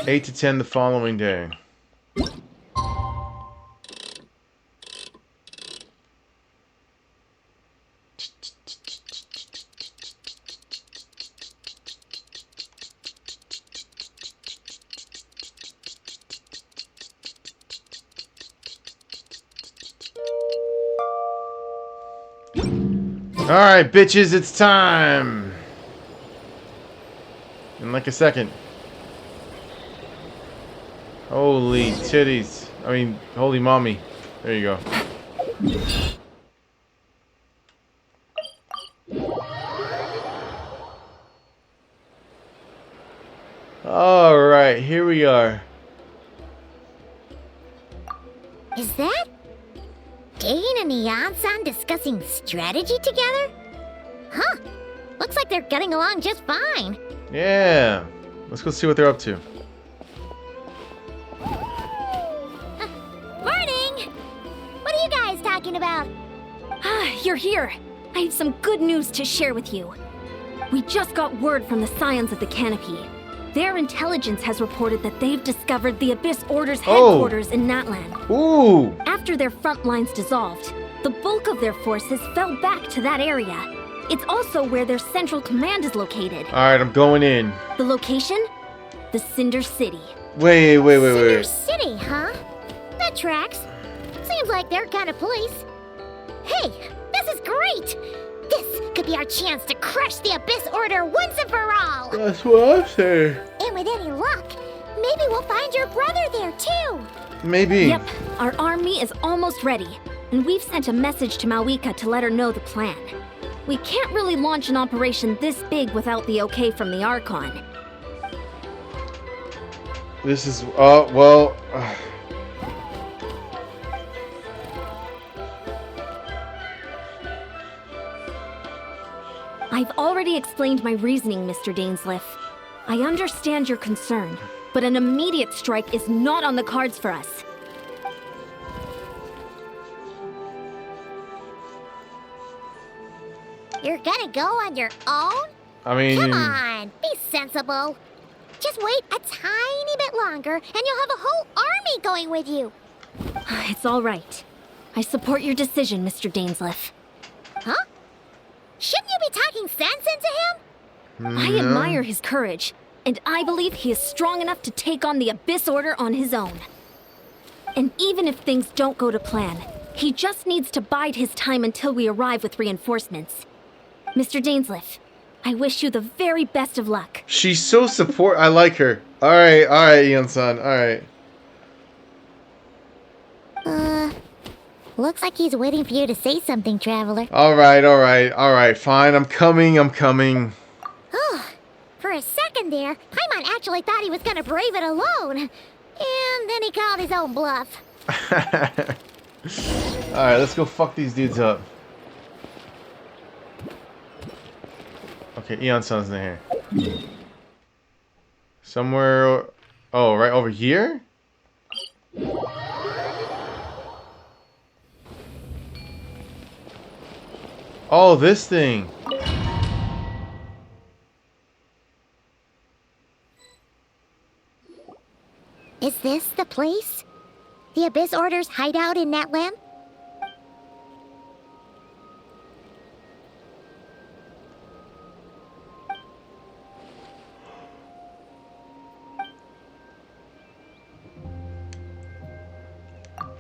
Eight to 10 the following day. Alright, bitches, it's time! In like a second. Holy titties. I mean, holy mommy. There you go. Alright, here we are. Is that Dane and Eon-san discussing strategy together? Huh. Looks like they're getting along just fine. Yeah. Let's go see what they're up to. Morning! What are you guys talking about? You're here. I have some good news to share with you. We just got word from the Scions of the Canopy. Their intelligence has reported that they've discovered the Abyss Order's headquarters in Natlan. Ooh! After their front lines dissolved, the bulk of their forces fell back to that area. It's also where their central command is located. Alright, I'm going in. The location? The Cinder City. Wait. Cinder City, huh? That tracks. Seems like their kind of place. Hey, this is great! This could be our chance to crush the Abyss Order once and for all! That's what I'm saying. And with any luck, maybe we'll find your brother there too! Maybe. Yep, our army is almost ready, and we've sent a message to Mawika to let her know the plan. We can't really launch an operation this big without the okay from the Archon. This is, well... I've already explained my reasoning, Mr. Dainsleif. I understand your concern, but an immediate strike is not on the cards for us. You're gonna go on your own? I mean... Come on, be sensible. Just wait a tiny bit longer, and you'll have a whole army going with you. It's all right. I support your decision, Mr. Dainsleif. Huh? Shouldn't you be talking sense into him? I admire his courage, and I believe he is strong enough to take on the Abyss Order on his own. And even if things don't go to plan, he just needs to bide his time until we arrive with reinforcements. Mr. Dainsleif, I wish you the very best of luck. She's so I like her. Alright, Eon-san, alright. Looks like he's waiting for you to say something, Traveler. Alright, fine, I'm coming. Oh, for a second there, Paimon actually thought he was gonna brave it alone. And then he called his own bluff. Alright, let's go fuck these dudes up. Okay, Eon-san's in here. Somewhere... Oh, right over here? Oh, this thing. Is this the place? The Abyss Order's hideout in Natlam?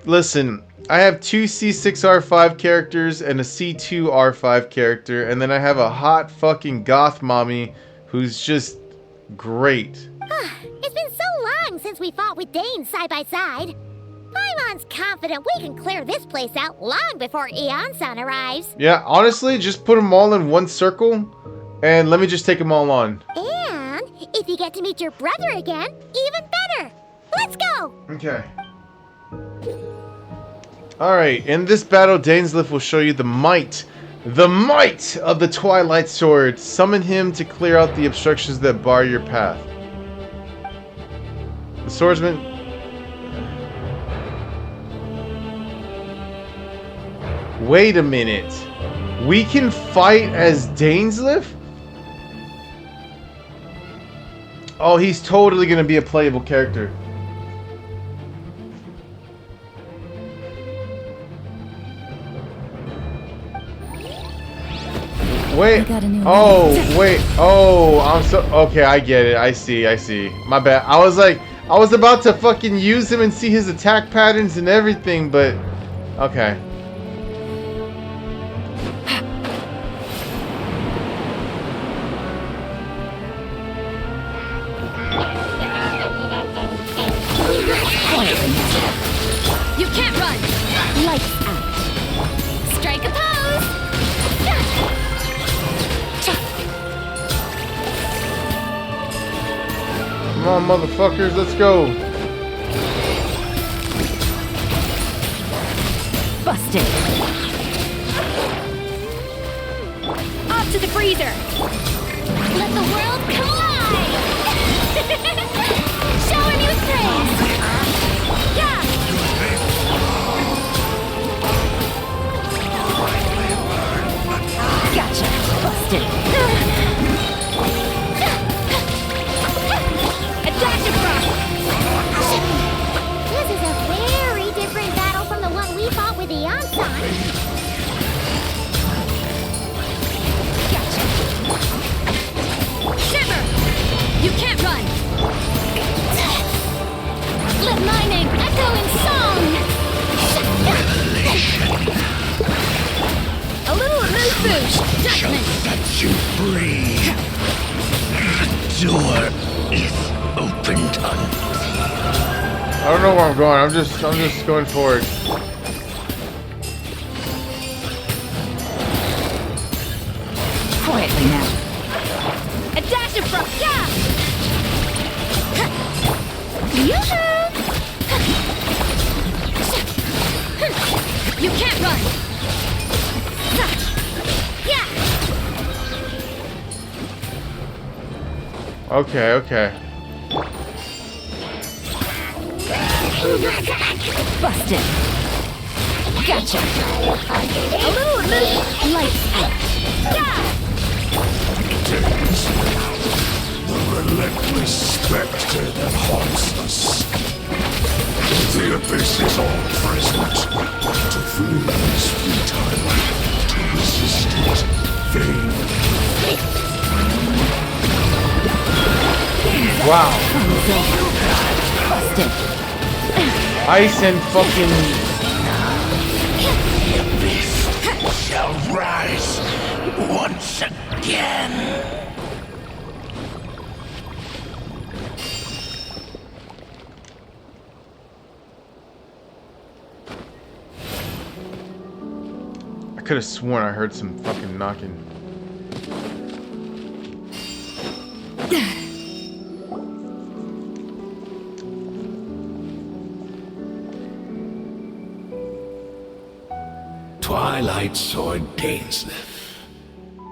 Listen, I have two C6R5 characters and a C2R5 character, and then I have a hot fucking goth mommy who's just great. It's been so long since we fought with Dane side by side. Paimon's confident we can clear this place out long before Eon-san arrives. Yeah, honestly, just put them all in one circle, and let me just take them all on. And if you get to meet your brother again, even better. Let's go! Okay. Alright, in this battle, Dainsleif will show you the might of the Twilight Sword. Summon him to clear out the obstructions that bar your path. The swordsman... Wait a minute. We can fight as Dainsleif? Oh, he's totally gonna be a playable character. Wait. Oh, wait. Oh, I'm so... Okay, I get it. I see. My bad. I was like... I was about to fucking use him and see his attack patterns and everything, but... Okay. You can't run! Lights out. Strike a pose! Come on, motherfuckers, let's go. Busted. Off to the freezer! Let the world collide! Showing you praise! Yeah! Gotcha! Busted! A dash across! This is a very different battle from the one we fought with Eon-san. Gotcha! Shiver! You can't run! Let my name echo in song! A little move boost! Shall set you free. The door is opened unto I don't know where I'm going. I'm just going forward. Quietly now. A dash of front! Yeah! Yoo-hoo! You can't run! Yeah! Okay. Busted! Gotcha! A little move! Lights out! Yeah! the relentless specter that haunts us. The abyss is all present. To flee is futile. To resist it, vain. Wow. Busted! Ice and fucking... The abyss shall rise once again. I could have sworn I heard some fucking knocking. Twilight Sword Dainsleif.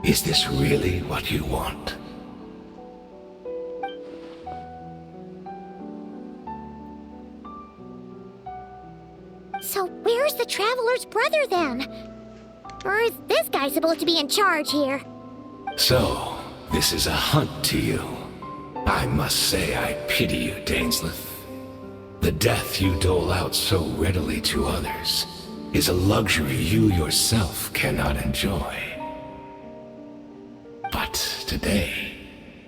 Is this really what you want? So where's the Traveler's brother then? Or is this guy supposed to be in charge here? So, this is a hunt to you. I must say I pity you, Dainsleif. The death you dole out so readily to others is a luxury you yourself cannot enjoy. But today,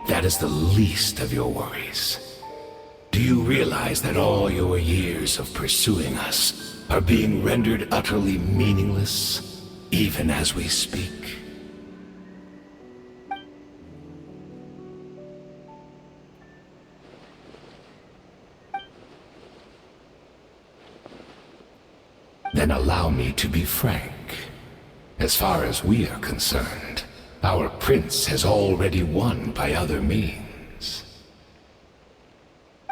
that is the least of your worries. Do you realize that all your years of pursuing us are being rendered utterly meaningless, even as we speak? Then allow me to be frank. As far as we are concerned, our prince has already won by other means.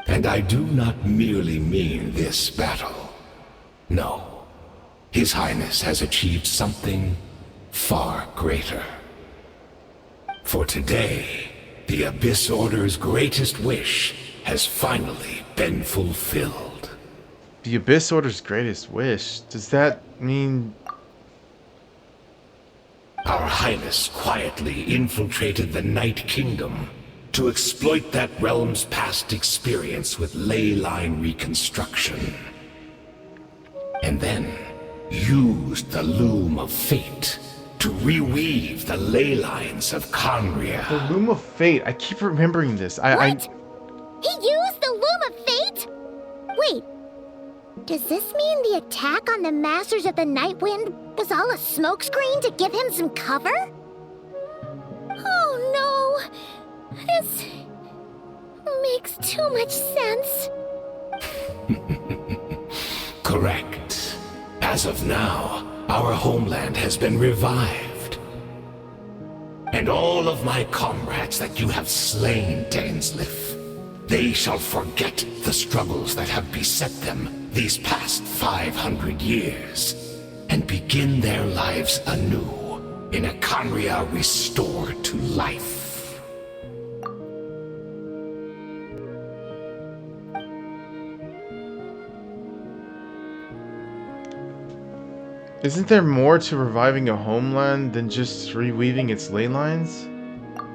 And I do not merely mean this battle. No. His Highness has achieved something far greater. For today, the Abyss Order's greatest wish has finally been fulfilled. The Abyss Order's greatest wish? Does that mean... Our Highness quietly infiltrated the Night Kingdom to exploit that realm's past experience with ley line reconstruction. And then used the Loom of Fate to reweave the ley lines of Conria. The Loom of Fate. I keep remembering this. What? He used the Loom of Fate? Wait. Does this mean the attack on the Masters of the Night Wind was all a smokescreen to give him some cover? Oh no! This makes too much sense. Correct. As of now, our homeland has been revived. And all of my comrades that you have slain, Dainsleif, they shall forget the struggles that have beset them these past 500 years, and begin their lives anew in a Conria restored to life. Isn't there more to reviving a homeland than just reweaving its ley lines?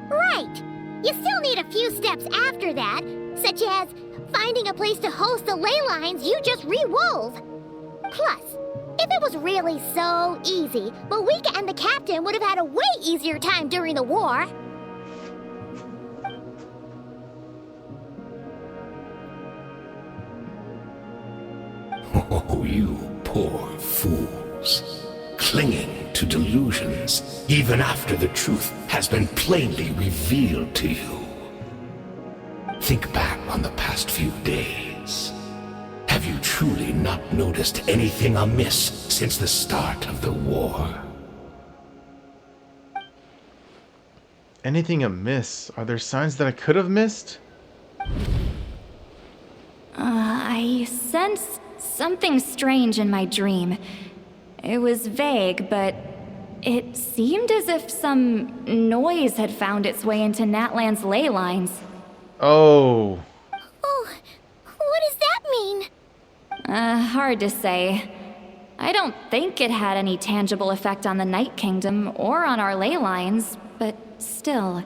Right! You still need a few steps after that, such as finding a place to host the ley lines you just re-wove. Plus, if it was really so easy, Moika and the captain would have had a way easier time during the war. Oh, you poor fools. Clinging to delusions, even after the truth has been plainly revealed to you. Think back on the past few days. Have you truly not noticed anything amiss since the start of the war? Anything amiss? Are there signs that I could have missed? I sensed something strange in my dream. It was vague, but it seemed as if some noise had found its way into Natlan's ley lines. Oh. Oh, what does that mean? Hard to say. I don't think it had any tangible effect on the Night Kingdom or on our ley lines, but still.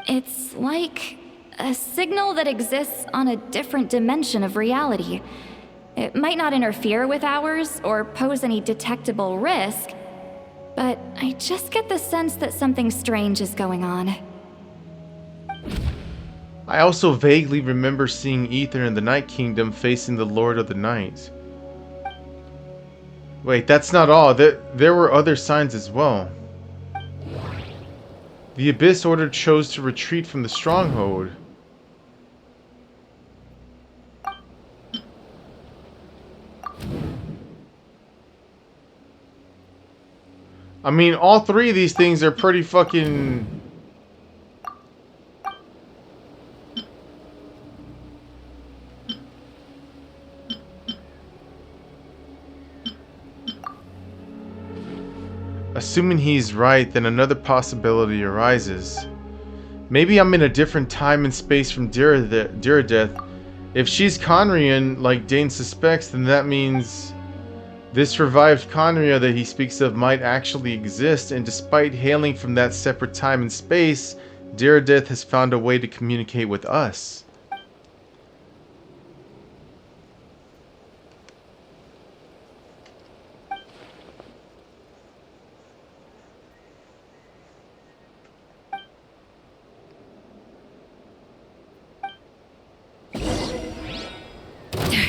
It's like a signal that exists on a different dimension of reality. It might not interfere with ours or pose any detectable risk, but I just get the sense that something strange is going on. I also vaguely remember seeing Ether in the Night Kingdom facing the Lord of the Night. Wait, that's not all. There were other signs as well. The Abyss Order chose to retreat from the stronghold. I mean, all three of these things are pretty fucking... Assuming he's right, then another possibility arises. Maybe I'm in a different time and space from Diradeth. If she's Conrian, like Dane suspects, then that means this revived Conria that he speaks of might actually exist, and despite hailing from that separate time and space, Diradeth has found a way to communicate with us.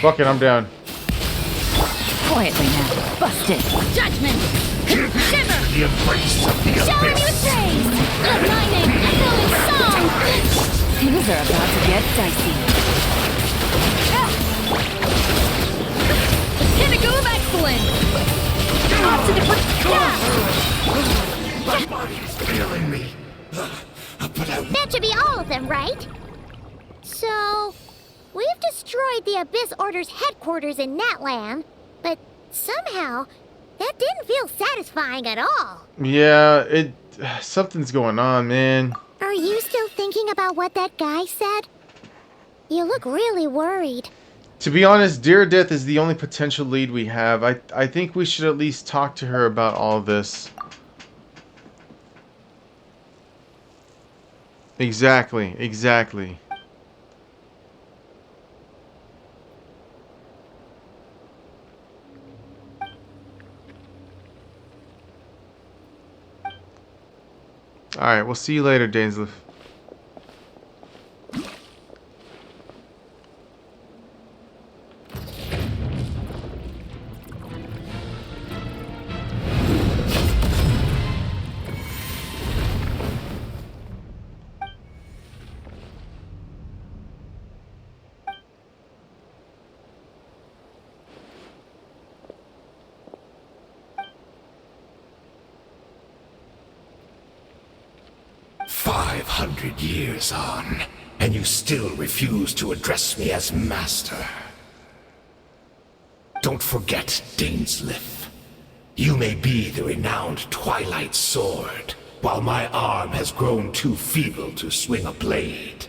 Fuck it, I'm down. Quietly now. Busted. Judgment! Shiver! The embrace of the Shower me with abyss. praise! Let my name echo in song! Things are about to get dicey. Pinnacle of excellence! Off to the My body is failing me. But I That should be all of them, right? So, we've destroyed the Abyss Order's headquarters in Natlan, but somehow, that didn't feel satisfying at all. Yeah, something's going on, man. Are you still thinking about what that guy said? You look really worried. To be honest, Dear Death is the only potential lead we have. I think we should at least talk to her about all this. Exactly, exactly. Alright, we'll see you later, Dainsleif. Years on, and you still refuse to address me as master. Don't forget, Dainsleif. You may be the renowned Twilight Sword, while my arm has grown too feeble to swing a blade.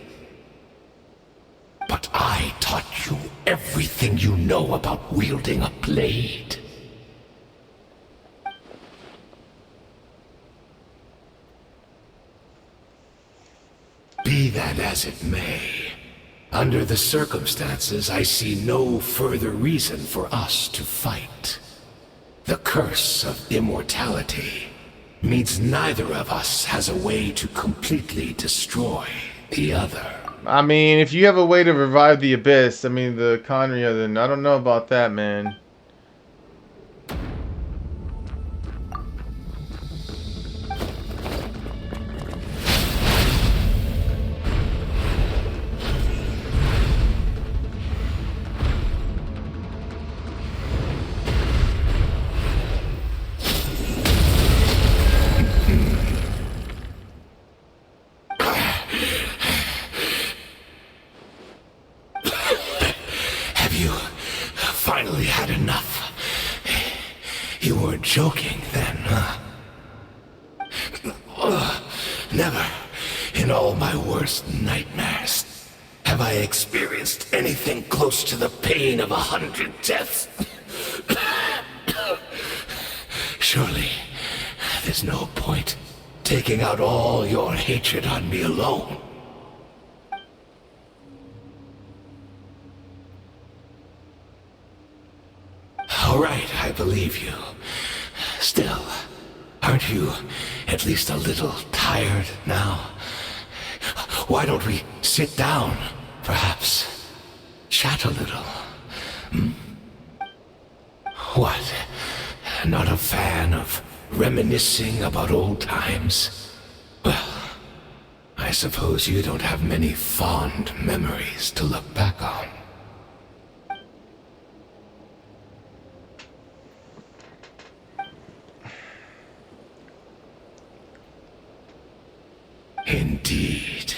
But I taught you everything you know about wielding a blade. Be that as it may, under the circumstances, I see no further reason for us to fight. The curse of immortality means neither of us has a way to completely destroy the other. I mean, if you have a way to revive the Abyss, I mean, the Conria, then I don't know about that, man. Finally had enough. You weren't joking then, huh? Never, in all my worst nightmares, have I experienced anything close to the pain of 100 deaths. Surely, there's no point taking out all your hatred on me alone. All right, I believe you. Still, aren't you at least a little tired now? Why don't we sit down, perhaps? Chat a little. Hmm? What? Not a fan of reminiscing about old times? Well, I suppose you don't have many fond memories to look back on. Indeed.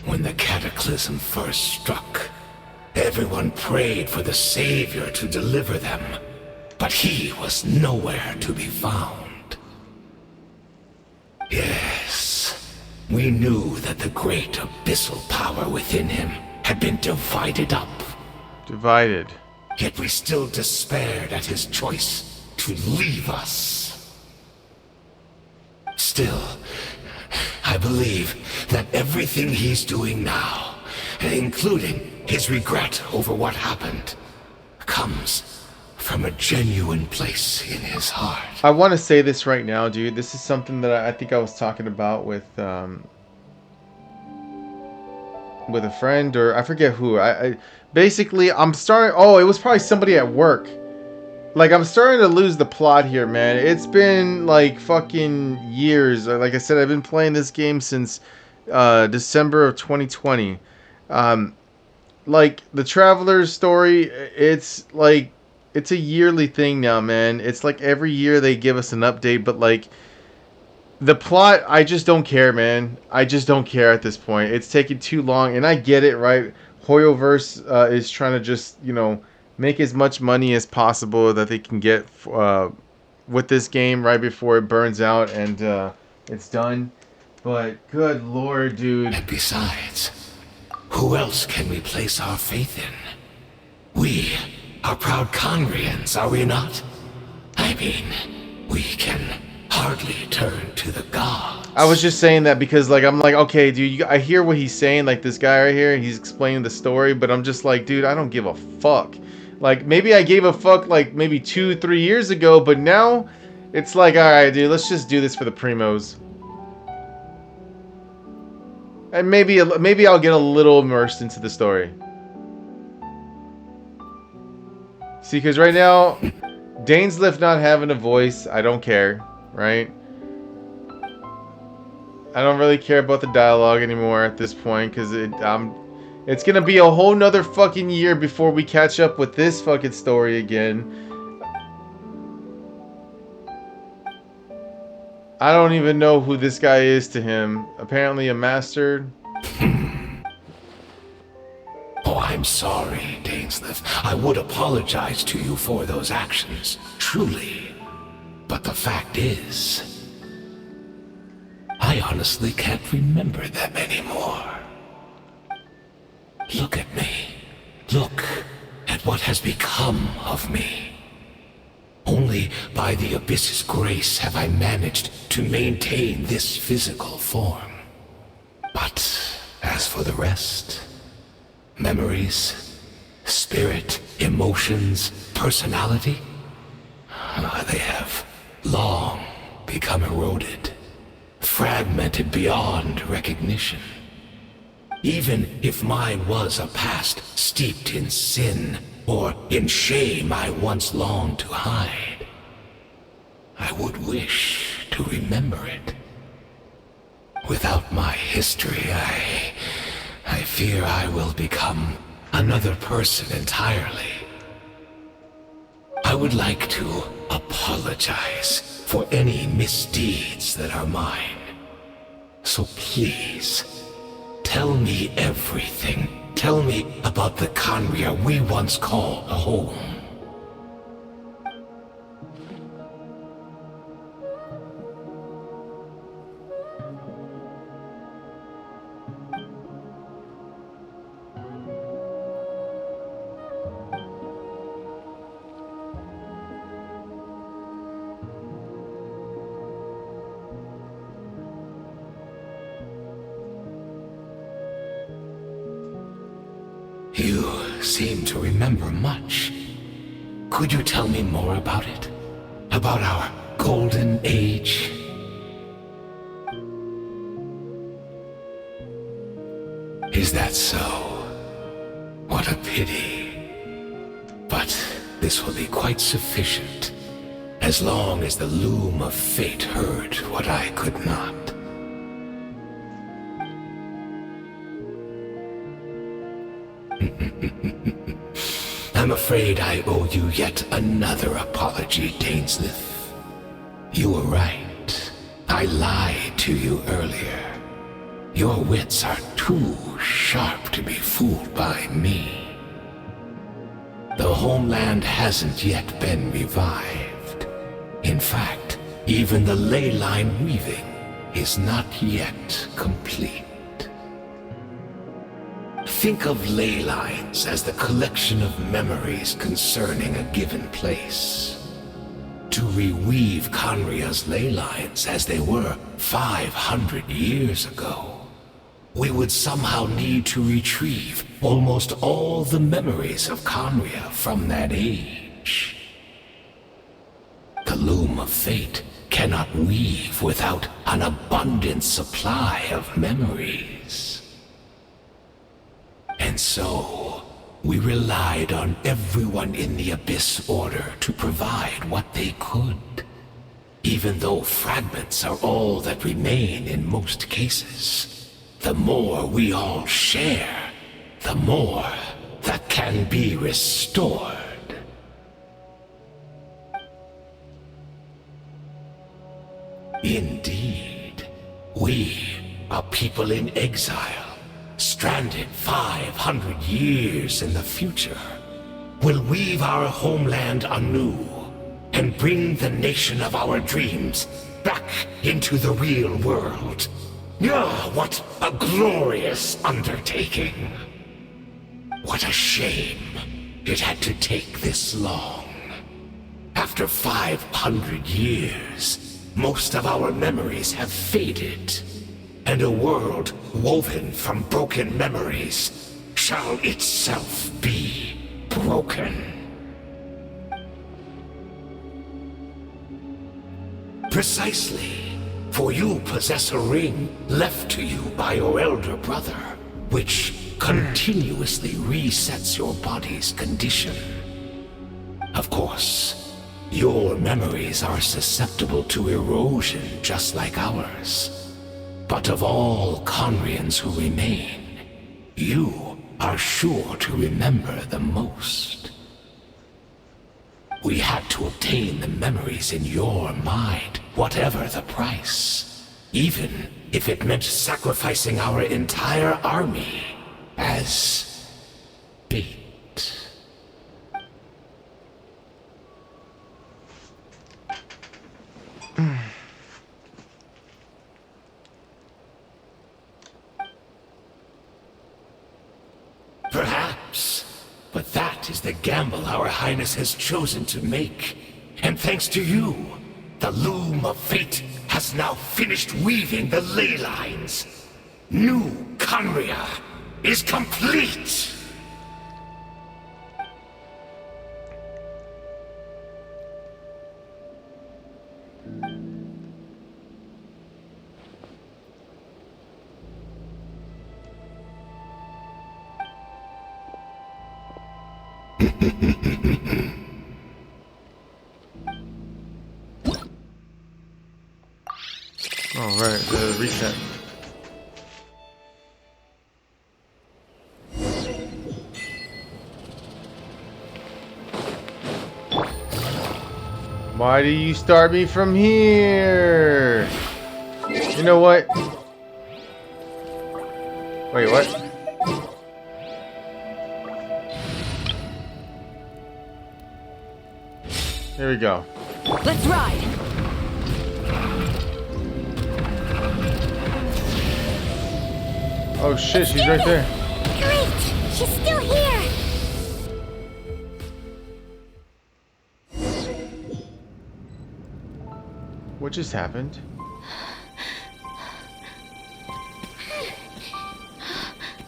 When the cataclysm first struck, everyone prayed for the Savior to deliver them, but he was nowhere to be found. Yes, we knew that the great abyssal power within him had been divided up. Divided. Yet we still despaired at his choice to leave us. Still, I believe that everything he's doing now, including his regret over what happened, comes from a genuine place in his heart. I want to say this right now, dude. This is something that I think I was talking about with with a friend, or I forget who. I basically I'm starting. Oh, it was probably somebody at work. Like, I'm starting to lose the plot here, man. It's been like fucking years. Like I said, I've been playing this game since December of 2020. Like the Traveler's story, it's like it's a yearly thing now, man. It's like every year they give us an update, but like the plot, I just don't care, man. I just don't care at this point. It's taking too long, and I get it, right? Hoyoverse is trying to just, make as much money as possible that they can get with this game right before it burns out and it's done. But good lord, dude. And besides, who else can we place our faith in? We are proud Conrians, are we not? I mean, we can hardly turn to the gods. I was just saying that because, like, I'm like, okay, dude, I hear what he's saying, like, this guy right here, he's explaining the story, but I'm just like, dude, I don't give a fuck. Like, maybe I gave a fuck, like, maybe 2-3 years ago, but now, it's like, alright, dude, let's just do this for the primos. And maybe I'll get a little immersed into the story. See, because right now, Dainsliff not having a voice, I don't care, right? I don't really care about the dialogue anymore at this point, because it's gonna be a whole nother fucking year before we catch up with this fucking story again. I don't even know who this guy is to him. Apparently a master. Oh, I'm sorry, Dainsliff. I would apologize to you for those actions, truly. But the fact is, I honestly can't remember them anymore. Look at me. Look at what has become of me. Only by the Abyss's grace have I managed to maintain this physical form. But as for the rest, memories, spirit, emotions, personality, they have long become eroded, fragmented beyond recognition. Even if mine was a past steeped in sin, or in shame I once longed to hide, I would wish to remember it. Without my history, I fear I will become another person entirely. I would like to apologize for any misdeeds that are mine. So please, tell me everything. Tell me about the Conria we once called home. You seem to remember much. Could you tell me more about it? About our golden age? Is that so? What a pity. But this will be quite sufficient, as long as the loom of fate heard what I could not. I'm afraid I owe you yet another apology, Dainsliff. You were right. I lied to you earlier. Your wits are too sharp to be fooled by me. The homeland hasn't yet been revived. In fact, even the ley line weaving is not yet complete. Think of ley lines as the collection of memories concerning a given place. To reweave Conria's ley lines as they were 500 years ago, we would somehow need to retrieve almost all the memories of Conria from that age. The loom of fate cannot weave without an abundant supply of memories. And so, we relied on everyone in the Abyss Order to provide what they could. Even though fragments are all that remain in most cases, the more we all share, the more that can be restored. Indeed, we, a people in exile, stranded 500 years in the future, will weave our homeland anew and bring the nation of our dreams back into the real world. Ah, what a glorious undertaking! What a shame it had to take this long. After 500 years, most of our memories have faded, and a world woven from broken memories shall itself be broken. Precisely, for you possess a ring left to you by your elder brother, which continuously resets your body's condition. Of course, your memories are susceptible to erosion just like ours. But of all Conrians who remain, you are sure to remember the most. We had to obtain the memories in your mind, whatever the price, even if it meant sacrificing our entire army as bait. Perhaps, but that is the gamble our Highness has chosen to make. And thanks to you, the loom of fate has now finished weaving the ley lines. New Conria is complete! All right, the reset. Why do you start me from here? You know what? Wait, what? Here we go. Let's ride! Oh shit, she's right there. Great! She's still here! What just happened?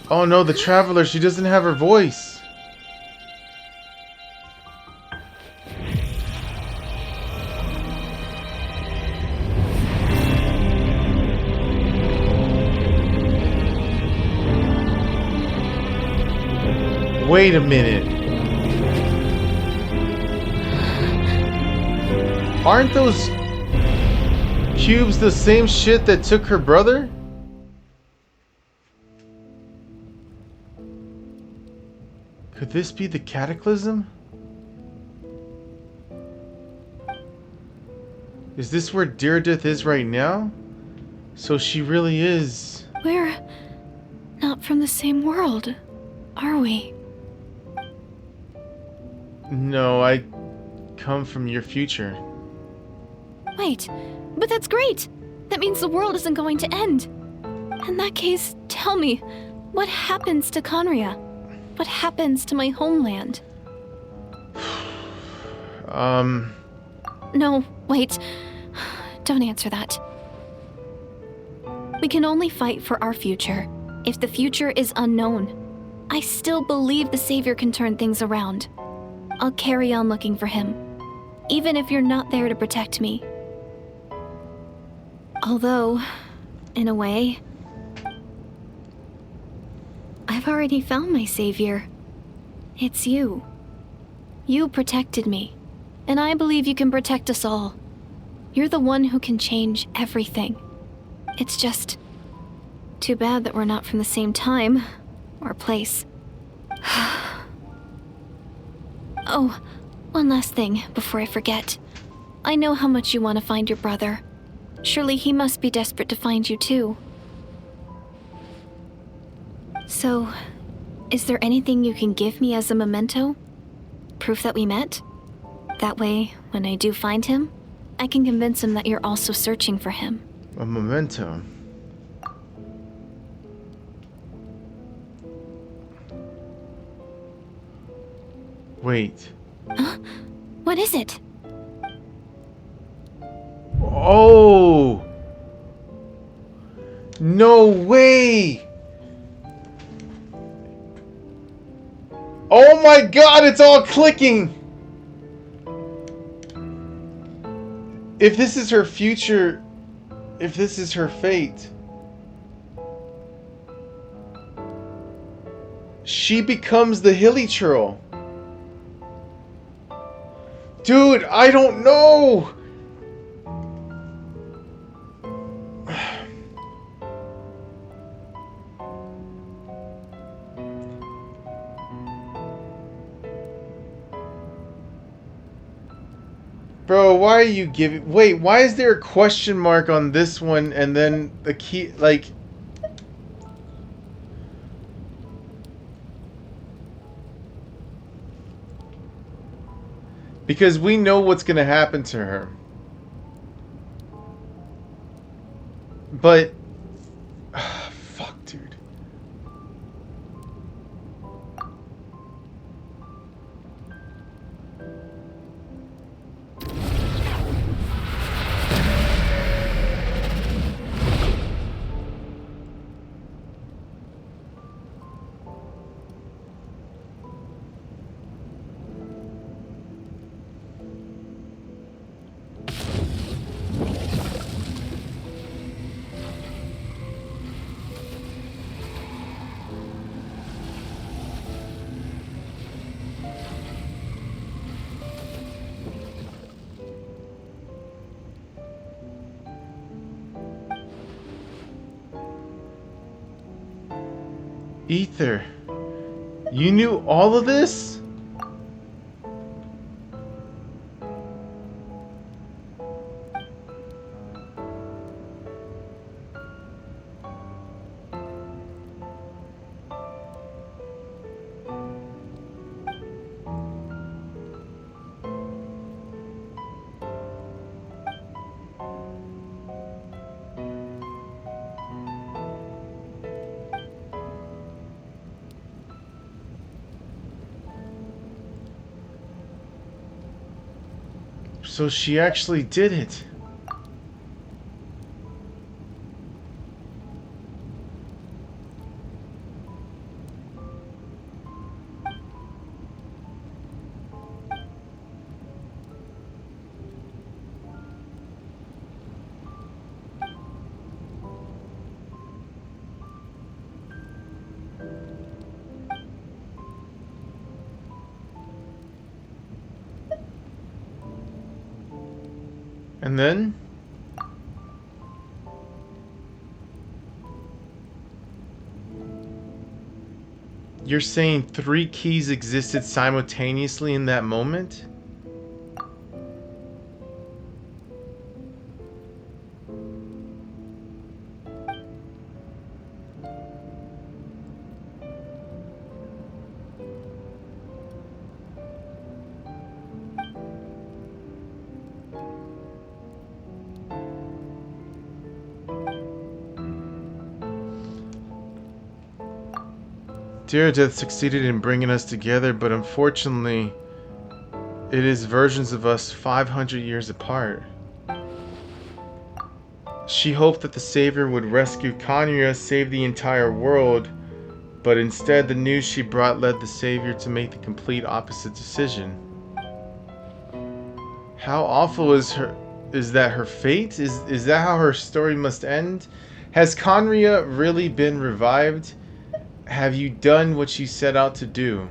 Oh no, the Traveler, she doesn't have her voice. Wait a minute. Aren't those cubes the same shit that took her brother? Could this be the Cataclysm? Is this where Deirdre is right now? So she really is... We're not from the same world, are we? No, I come from your future. Wait, but that's great! That means the world isn't going to end. In that case, tell me, what happens to Conria? What happens to my homeland? No, wait. Don't answer that. We can only fight for our future. If the future is unknown, I still believe the Savior can turn things around. I'll carry on looking for him, even if you're not there to protect me. Although, in a way, I I've already found my savior. It's you. You protected me, and I believe you can protect us all. You're the one who can change everything. It's just too bad that we're not from the same time or place. Oh, one last thing before I forget. I know how much you want to find your brother. Surely he must be desperate to find you too. So, is there anything you can give me as a memento? Proof that we met? That way, when I do find him, I can convince him that you're also searching for him. A memento. Wait. Huh? What is it? Oh! No way! Oh my god, it's all clicking! If this is her future, if this is her fate, she becomes the hilly churl. Dude, I don't know! Bro, why are you giving... Wait, why is there a question mark on this one and then the key... Like... Because we know what's going to happen to her. But... fuck, dude. Ether, you knew all of this? So she actually did it. And then? You're saying 3 keys existed simultaneously in that moment? Death succeeded in bringing us together, but unfortunately, it is versions of us 500 years apart. She hoped that the Savior would rescue Kanya, save the entire world, but instead the news she brought led the Savior to make the complete opposite decision. How awful is that her fate? Is that how her story must end? Has Conria really been revived? Have you done what you set out to do?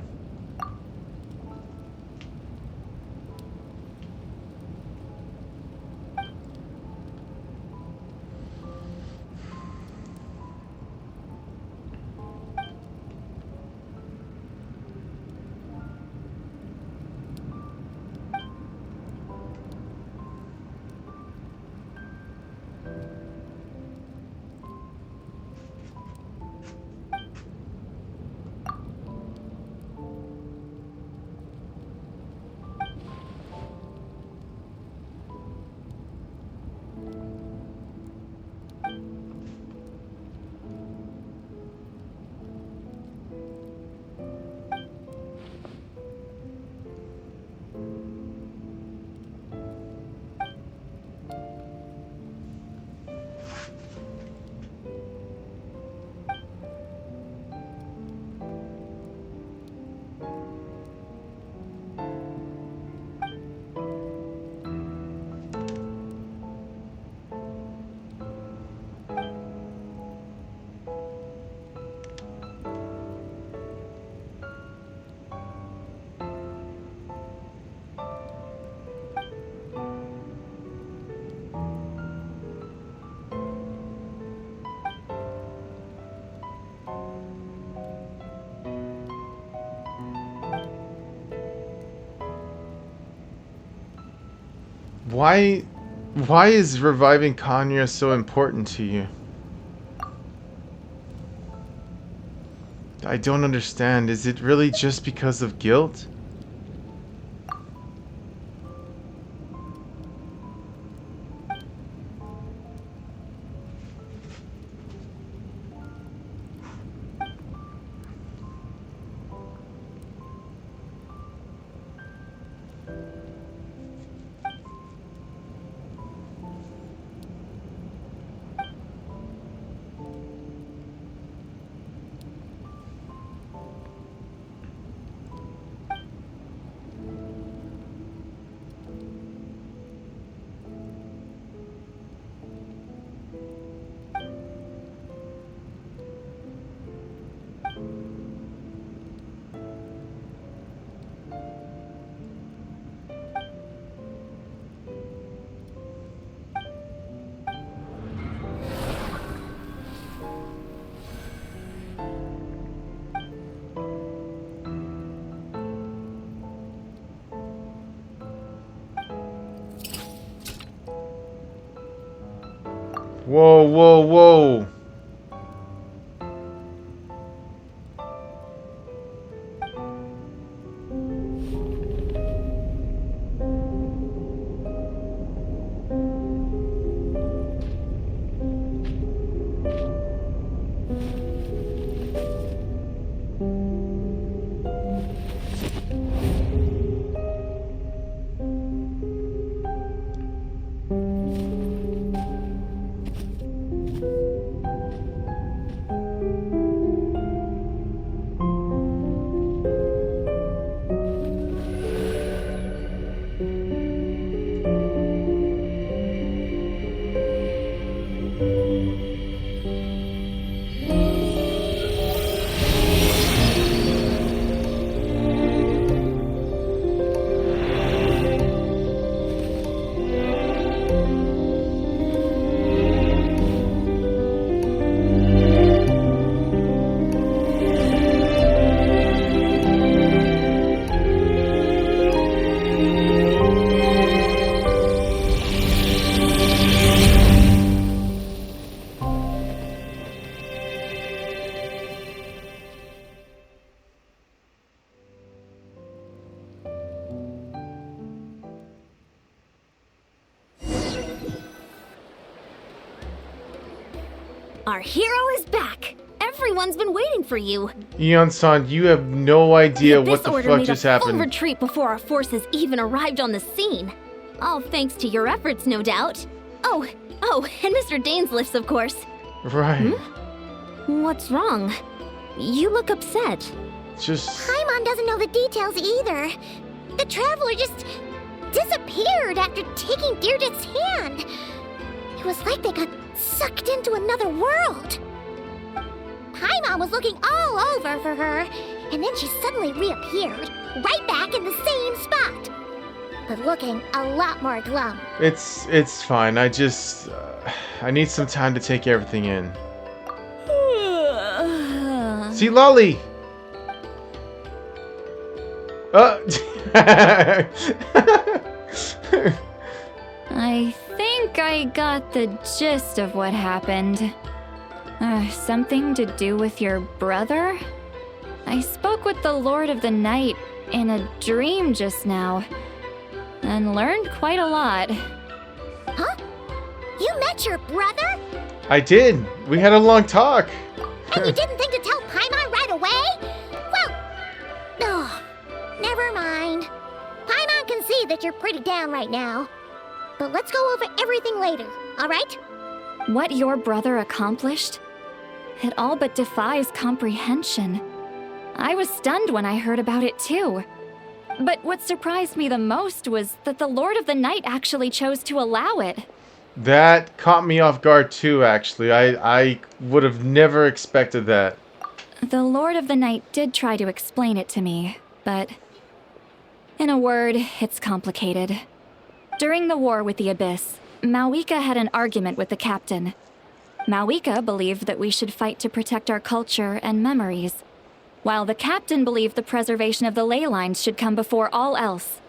Why is reviving Kanya so important to you? I don't understand. Is it really just because of guilt? Whoa, whoa, whoa. Our hero is back! Everyone's been waiting for you! Eon-san, you have no idea what the fuck just made a full happened. retreat before our forces even arrived on the scene. All thanks to your efforts, no doubt. Oh, and Mr. Dainsliff's, of course. Right. What's wrong? You look upset. Just... Paimon doesn't know the details either. The traveler just disappeared after taking Deirdre's hand. It was like they got sucked into another world. Paimon was looking all over for her, and then she suddenly reappeared, right back in the same spot. But looking a lot more glum. It's fine. I just I need some time to take everything in. See, Lolly. I think I got the gist of what happened. Something to do with your brother? I spoke with the Lord of the Night in a dream just now, and learned quite a lot. Huh? You met your brother? I did. We had a long talk. And you didn't think to tell Paimon right away? Well, never mind. Paimon can see that you're pretty down right now. But let's go over everything later, alright? What your brother accomplished? It all but defies comprehension. I was stunned when I heard about it too. But what surprised me the most was that the Lord of the Night actually chose to allow it. That caught me off guard too, actually. I would have never expected that. The Lord of the Night did try to explain it to me, but in a word, it's complicated. During the war with the Abyss, Mawika had an argument with the captain. Mawika believed that we should fight to protect our culture and memories, while the captain believed the preservation of the ley lines should come before all else.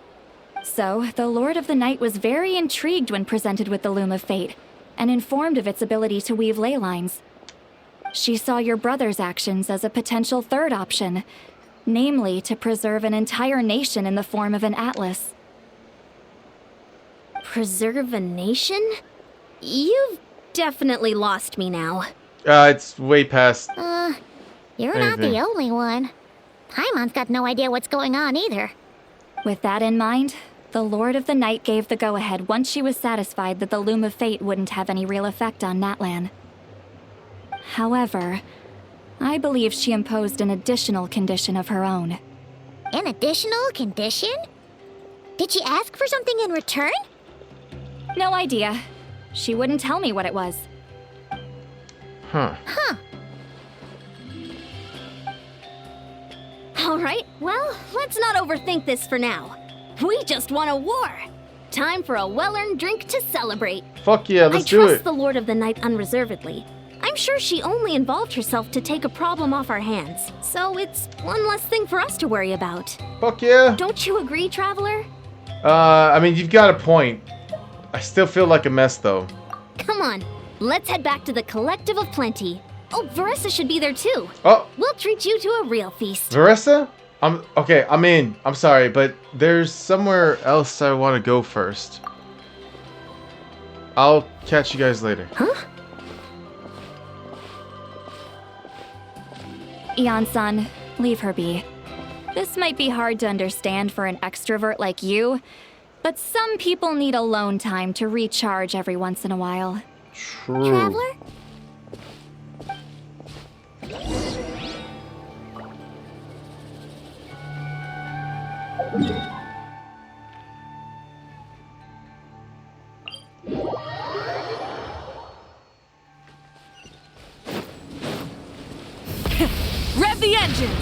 So, the Lord of the Night was very intrigued when presented with the Loom of Fate, and informed of its ability to weave ley lines. She saw your brother's actions as a potential third option, namely to preserve an entire nation in the form of an atlas. Preserve a nation? You've definitely lost me now. It's way past. You're not the only one. Paimon's got no idea what's going on either. With that in mind, the Lord of the Night gave the go-ahead once she was satisfied that the Loom of Fate wouldn't have any real effect on Natlan. However, I believe she imposed an additional condition of her own. An additional condition? Did she ask for something in return? No idea. She wouldn't tell me what it was. Huh. Alright, well, let's not overthink this for now. We just won a war. Time for a well-earned drink to celebrate. Fuck yeah, let's do I trust it. the Lord of the Night unreservedly. I'm sure she only involved herself to take a problem off our hands, so it's one less thing for us to worry about. Fuck yeah. Don't you agree, Traveler? I mean, you've got a point. I still feel like a mess, though. Come on, let's head back to the Collective of Plenty. Oh, Veressa should be there too. Oh, We'll treat you to a real feast. Veressa? Okay, I'm in. I'm sorry, but there's somewhere else I want to go first. I'll catch you guys later. Huh? Eon-san, leave her be. This might be hard to understand for an extrovert like you, but some people need alone time to recharge every once in a while. True. Traveler? Rev the engines!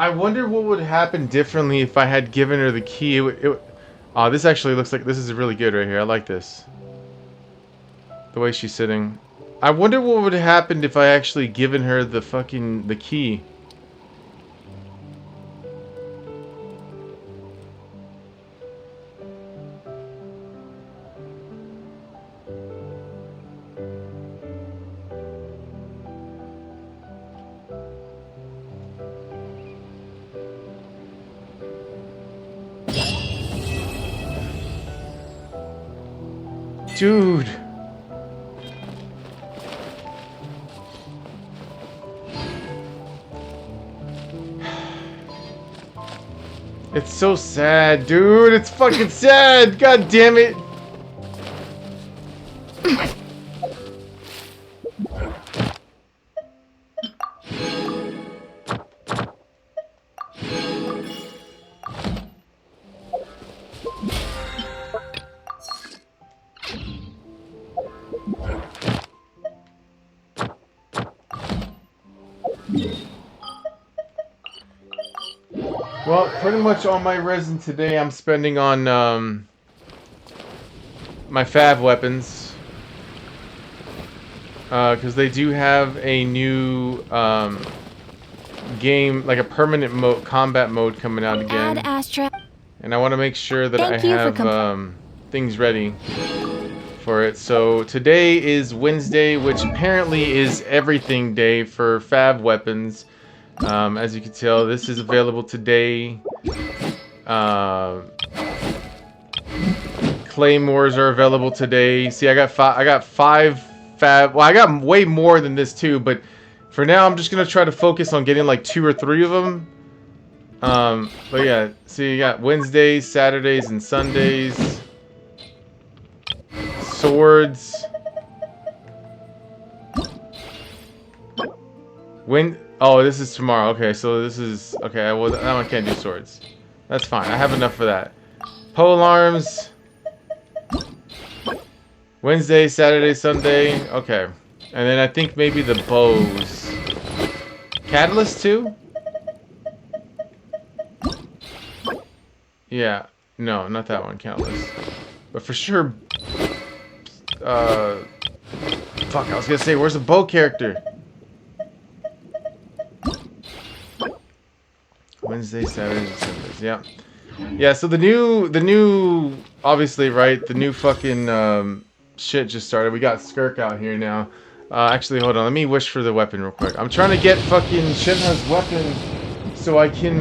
I wonder what would happen differently if I had given her the key. This actually looks like this is really good right here. I like this. The way she's sitting. I wonder what would have happened if I actually given her the key. Dude. It's so sad, dude. It's fucking sad. God damn it. Well, pretty much all my resin today I'm spending on my Fav weapons. Because they do have a new game, like a permanent mode, combat mode coming out again. Add Astra. And I want to make sure that Thank I you for have things ready for it. So today is Wednesday, which apparently is everything day for Fav weapons. As you can tell, this is available today. Claymores are available today. See, I got five Fab. Well, I got way more than this too, but for now, I'm just gonna try to focus on getting like 2 or 3 of them. But yeah, see, you got Wednesdays, Saturdays, and Sundays. Swords. Oh, this is tomorrow. Okay, so this is... Okay, well, that one can't do swords. That's fine. I have enough for that. Pole arms. Wednesday, Saturday, Sunday. Okay. And then I think maybe the bows. Catalyst too? Yeah. No, not that one. Catalyst. But for sure... Fuck, I was gonna say, where's the bow character? Wednesday, Saturdays, and Sundays. Yeah, yeah. So the new, obviously, right? The new fucking shit just started. We got Skirk out here now. Actually, hold on. Let me wish for the weapon real quick. I'm trying to get fucking Shenha's weapon so I can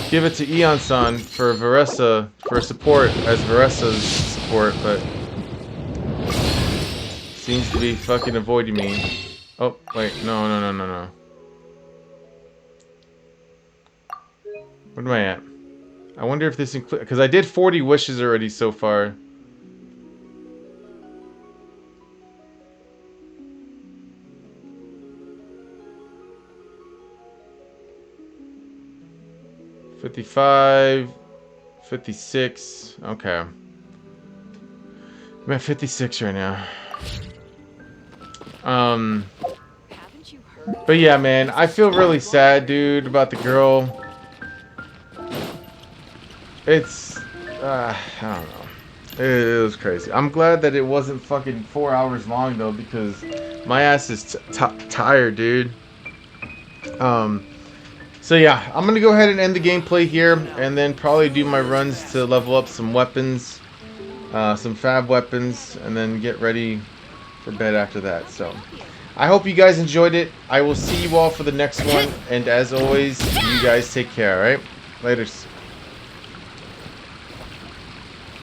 give it to Eon-san for Varessa for support as Varessa's support, but seems to be fucking avoiding me. Oh wait, no. What am I at? I wonder if this includes... Because I did 40 wishes already so far. $55, 56. Okay. I'm at 56 right now. But yeah, man, I feel really sad, dude, about the girl. It's, I don't know. It was crazy. I'm glad that it wasn't fucking 4 hours long, though, because my ass is tired, dude. So yeah, I'm gonna go ahead and end the gameplay here, and then probably do my runs to level up some weapons, some Fab weapons, and then get ready for bed after that. So, I hope you guys enjoyed it. I will see you all for the next one, and as always, you guys take care, alright? Laters.